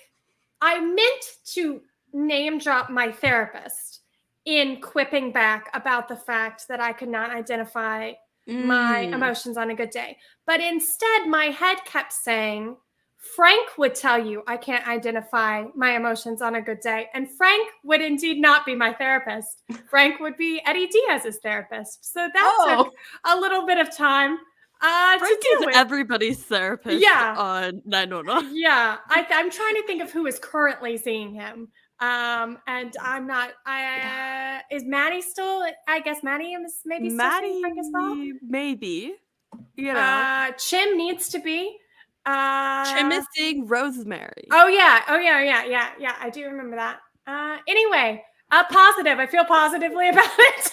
I meant to name drop my therapist in quipping back about the fact that I could not identify my emotions on a good day. But instead, my head kept saying, Frank would tell you I can't identify my emotions on a good day. And Frank would indeed not be my therapist. Frank would be Eddie Diaz's therapist. So that took a little bit of time Frank to deal is with. Everybody's therapist on 911. Yeah, I'm trying to think of who is currently seeing him. And I'm not. Is Maddie still? I guess Maddie is maybe still seeing Frank as well. Maybe. You know, Chim needs to be. Chim is seeing Rosemary. Oh yeah. I do remember that. Anyway, positive. I feel positively about it.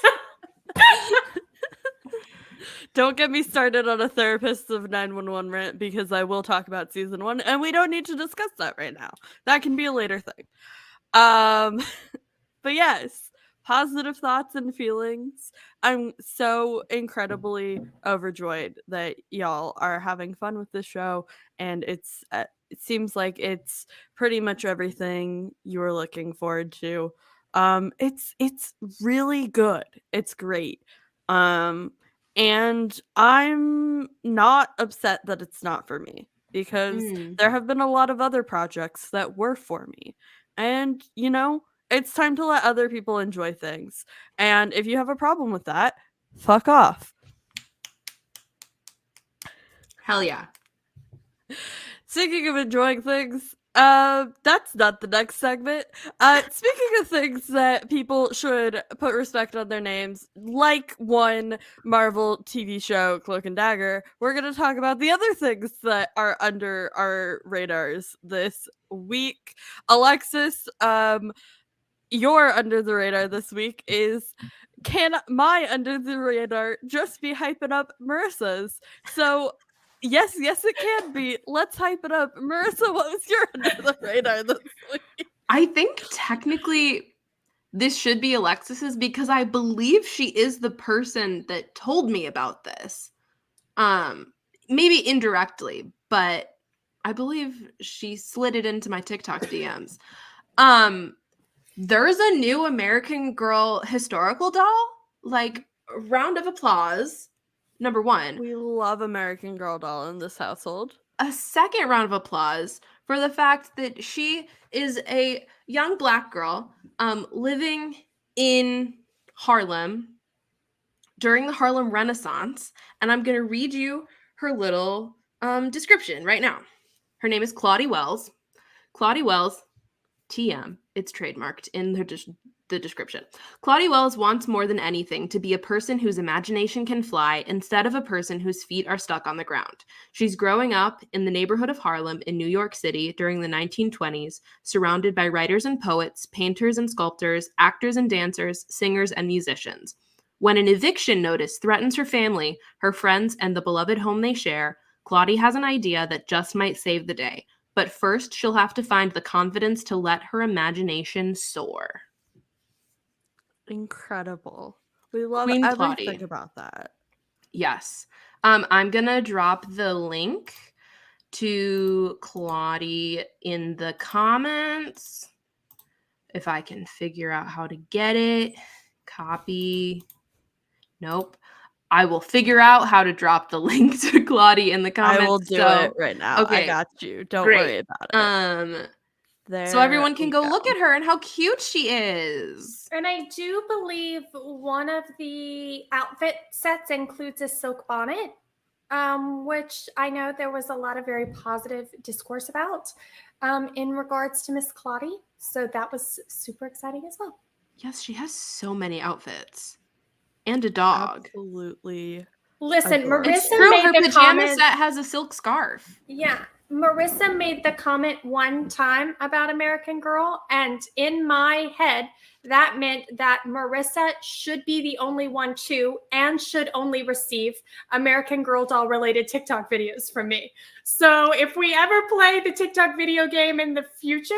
Don't get me started on a therapist of 911 rant, because I will talk about season 1, and we don't need to discuss that right now. That can be a later thing. But yes, positive thoughts and feelings. I'm so incredibly overjoyed that y'all are having fun with this show, and it seems like it's pretty much everything you were looking forward to. It's really good. It's great. And I'm not upset that it's not for me, because there have been a lot of other projects that were for me. And, you know, it's time to let other people enjoy things. And if you have a problem with that, fuck off. Hell yeah. Speaking of enjoying things, that's not the next segment. Speaking of things that people should put respect on their names, like one Marvel TV show, Cloak and Dagger, we're going to talk about the other things that are under our radars this week. Alexis, your under the radar this week is, can my under the radar just be hyping up Marissa's? So yes, it can be. Let's hype it up. Marissa, what was your under the radar this week? I think technically this should be Alexis's, because I believe she is the person that told me about this. Maybe indirectly, but I believe she slid it into my TikTok DMs. There's a new American Girl historical doll. Like, round of applause. Number one. We love American Girl doll in this household. A second round of applause for the fact that she is a young Black girl living in Harlem during the Harlem Renaissance. And I'm going to read you her little description right now. Her name is Claudie Wells. Claudie Wells, TM, it's trademarked in the description. Claudie Wells wants more than anything to be a person whose imagination can fly instead of a person whose feet are stuck on the ground. She's growing up in the neighborhood of Harlem in New York City during the 1920s, surrounded by writers and poets, painters and sculptors, actors and dancers, singers and musicians. When an eviction notice threatens her family, her friends, and the beloved home they share, Claudie has an idea that just might save the day. But first, she'll have to find the confidence to let her imagination soar. Incredible. We love Queen everything Claudie. about that. Yes. I'm going to drop the link to Claudie in the comments. If I can figure out how to get it. Copy. Nope. I will figure out how to drop the link to Claudie in the comments. I will do it right now. Okay, I got you. Don't great. worry about it. So everyone There can we go look at her and how cute she is. And I do believe one of the outfit sets includes a silk bonnet, which I know there was a lot of very positive discourse about in regards to Miss Claudie. So that was super exciting as well. Yes, she has so many outfits. And a dog. Absolutely. Listen, adorable. It's Marissa true, made her the pajama comment. set has a silk scarf. Yeah, Marissa made the comment one time about American Girl, and in my head, that meant that Marissa should be the only one too, and should only receive American Girl doll related TikTok videos from me. So if we ever play the TikTok video game in the future,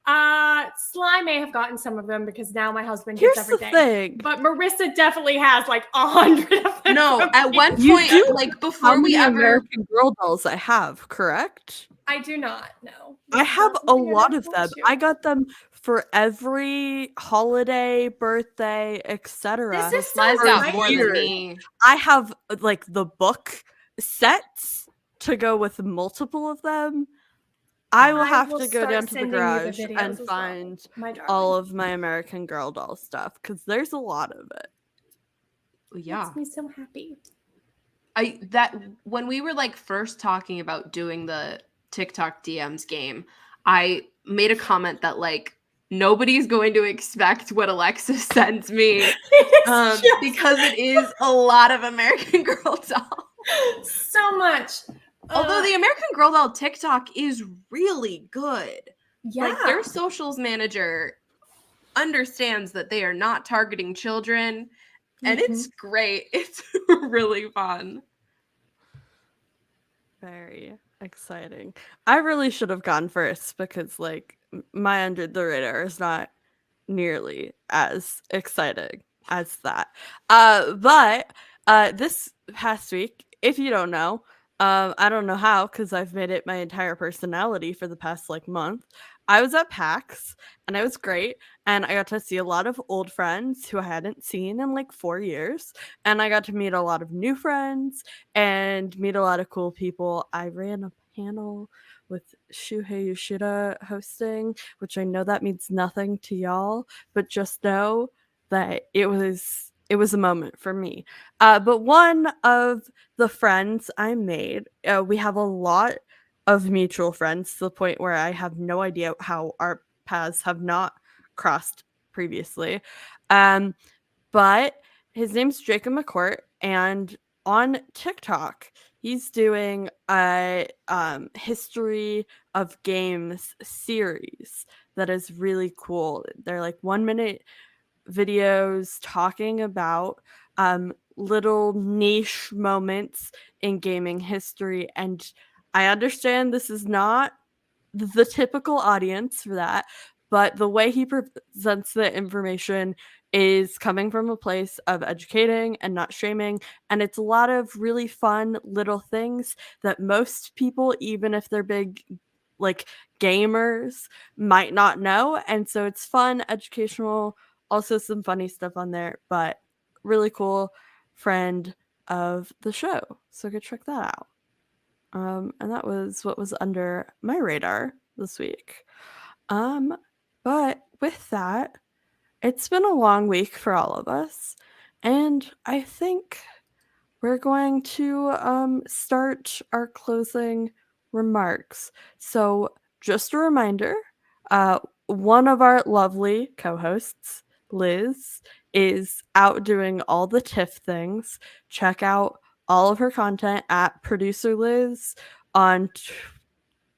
Sly may have gotten some of them because now my husband gets Here's the everything. thing. But Marissa definitely has like 100 of them. No, at one You point, do like How before we many ever American Girl dolls I have, correct? I do not know. I This is have not a something I lot know of for them. sure. I got them for every holiday, birthday, etc. This is Sly's so got more than weird. me. I have like the book sets to go with multiple of them. I will have to go start down to the sending you the garage videos and as well, find my darling. all of my American Girl doll stuff because there's a lot of it. Yeah. Makes me so happy. When we were like first talking about doing the TikTok DMs game, I made a comment that like nobody's going to expect what Alexis sends me because it is a lot of American Girl doll. So much. Although the American Girl doll TikTok is really good. yeah. Like their socials manager understands that they are not targeting children, and it's great. It's really fun. Very exciting. I really should have gone first because like my under the radar is not nearly as exciting as that. But this past week, if you don't know, I don't know how because I've made it my entire personality for the past like month. I was at PAX and it was great. And I got to see a lot of old friends who I hadn't seen in like 4 years. And I got to meet a lot of new friends and meet a lot of cool people. I ran a panel with Shuhei Yoshida hosting, which I know that means nothing to y'all, but just know that it was a moment for me. But one of the friends I made, we have a lot of mutual friends to the point where I have no idea how our paths have not crossed previously. But his name's Jacob McCourt, and on TikTok, he's doing a history of games series that is really cool. They're like 1-minute videos talking about little niche moments in gaming history. And I understand this is not the typical audience for that, but the way he presents the information is coming from a place of educating and not shaming, and it's a lot of really fun little things that most people, even if they're big like gamers, might not know. And so it's fun, educational, also some funny stuff on there, but really cool friend of the show, so go check that out. And that was what was under my radar this week. But with that, it's been a long week for all of us, and I think we're going to start our closing remarks. So, just a reminder, one of our lovely co-hosts, Liz, is out doing all the TIFF things. Check out all of her content at Producer Liz on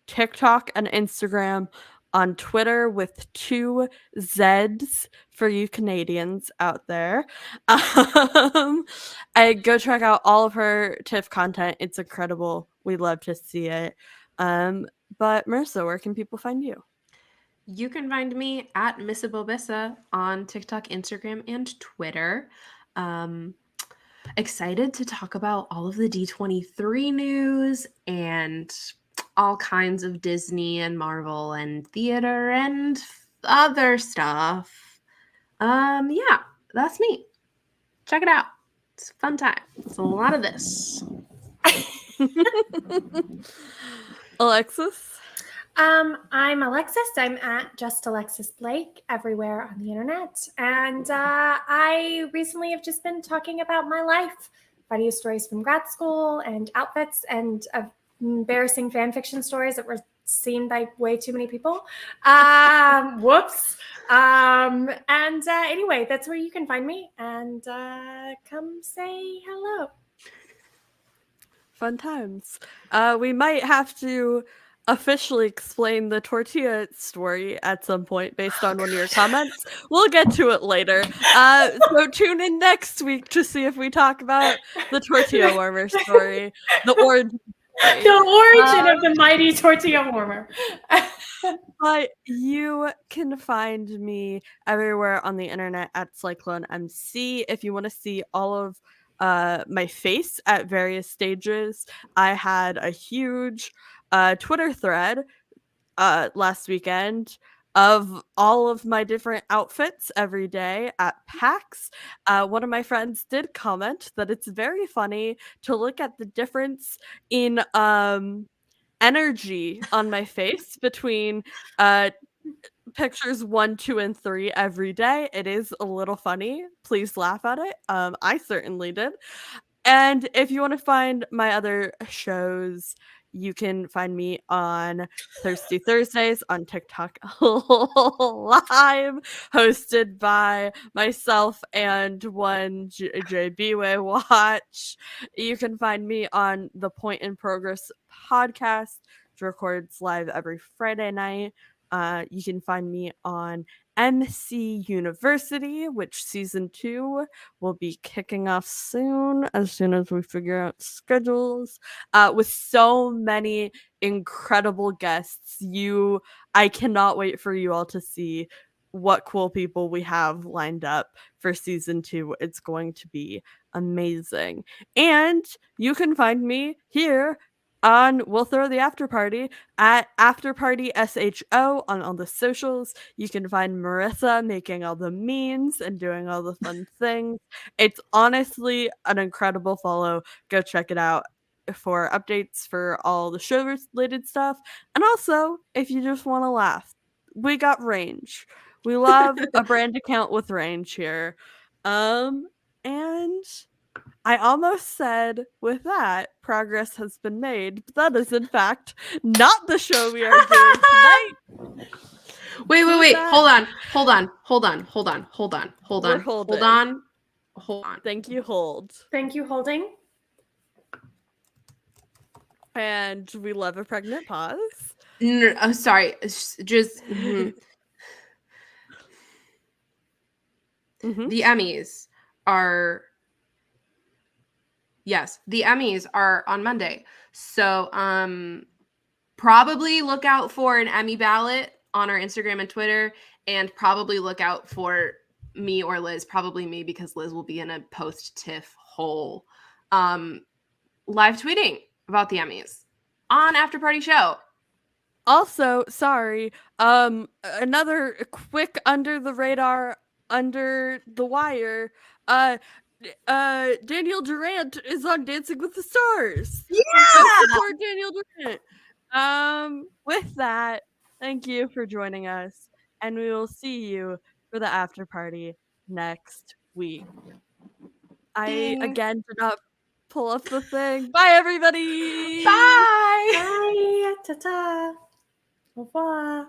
TikTok and Instagram, on Twitter with 2 Z's for you Canadians out there. I go check out all of her TIFF content. It's incredible. We love to see it. But Marissa, where can people find you? You can find me at Missabobissa on TikTok, Instagram, and Twitter. Excited to talk about all of the D23 news and all kinds of Disney and Marvel and theater and other stuff. Yeah, that's me. Check it out. It's a fun time. It's a lot of this. Alexis? I'm Alexis. I'm at Just Alexis Blake everywhere on the internet. And I recently have just been talking about my life, funny stories from grad school and outfits and embarrassing fan fiction stories that were seen by way too many people. Whoops. Anyway, that's where you can find me. And come say hello. Fun times. We might have to officially explain the tortilla story at some point based on one of your comments. We'll get to it later. So tune in next week to see if we talk about the tortilla warmer story, the origin story. The origin of the mighty tortilla warmer. But you can find me everywhere on the internet at Cyclone MC. If you want to see all of my face at various stages, I had a huge Twitter thread last weekend of all of my different outfits every day at PAX. One of my friends did comment that it's very funny to look at the difference in energy on my face between pictures 1, 2, and 3 every day. It is a little funny. Please laugh at it. I certainly did. And if you want to find my other shows, you can find me on Thirsty Thursdays on TikTok live, hosted by myself and one JBWay Watch. You can find me on the Point in Progress podcast, which records live every Friday night. You can find me on MC University, which season 2 will be kicking off soon as we figure out schedules, with so many incredible guests. I cannot wait for you all to see what cool people we have lined up for season 2. It's going to be amazing. And you can find me here on We'll Throw the After Party at After Party SHO on all the socials. You can find Marissa making all the memes and doing all the fun things. It's honestly an incredible follow. Go check it out for updates for all the show related stuff. And also, if you just want to laugh, we got range. We love a brand account with range here. And I almost said with that, progress has been made, but that is in fact not the show we are doing tonight. Wait. Hold on. Thank you, hold. Thank you, holding. And we love a pregnant pause. No, I'm sorry. Just Mm-hmm. The Emmys are. Yes, the Emmys are on Monday. So probably look out for an Emmy ballot on our Instagram and Twitter, and probably look out for me or Liz, probably me because Liz will be in a post-TIFF hole, live tweeting about the Emmys on After Party Show. Also, sorry, another quick under the radar, under the wire, Daniel Durant is on Dancing with the Stars. Yeah! Support Daniel Durant. With that, thank you for joining us, and we will see you for the after party next week. I again did not pull up the thing. Bye, everybody. Bye. Bye. Ta-ta. Au revoir.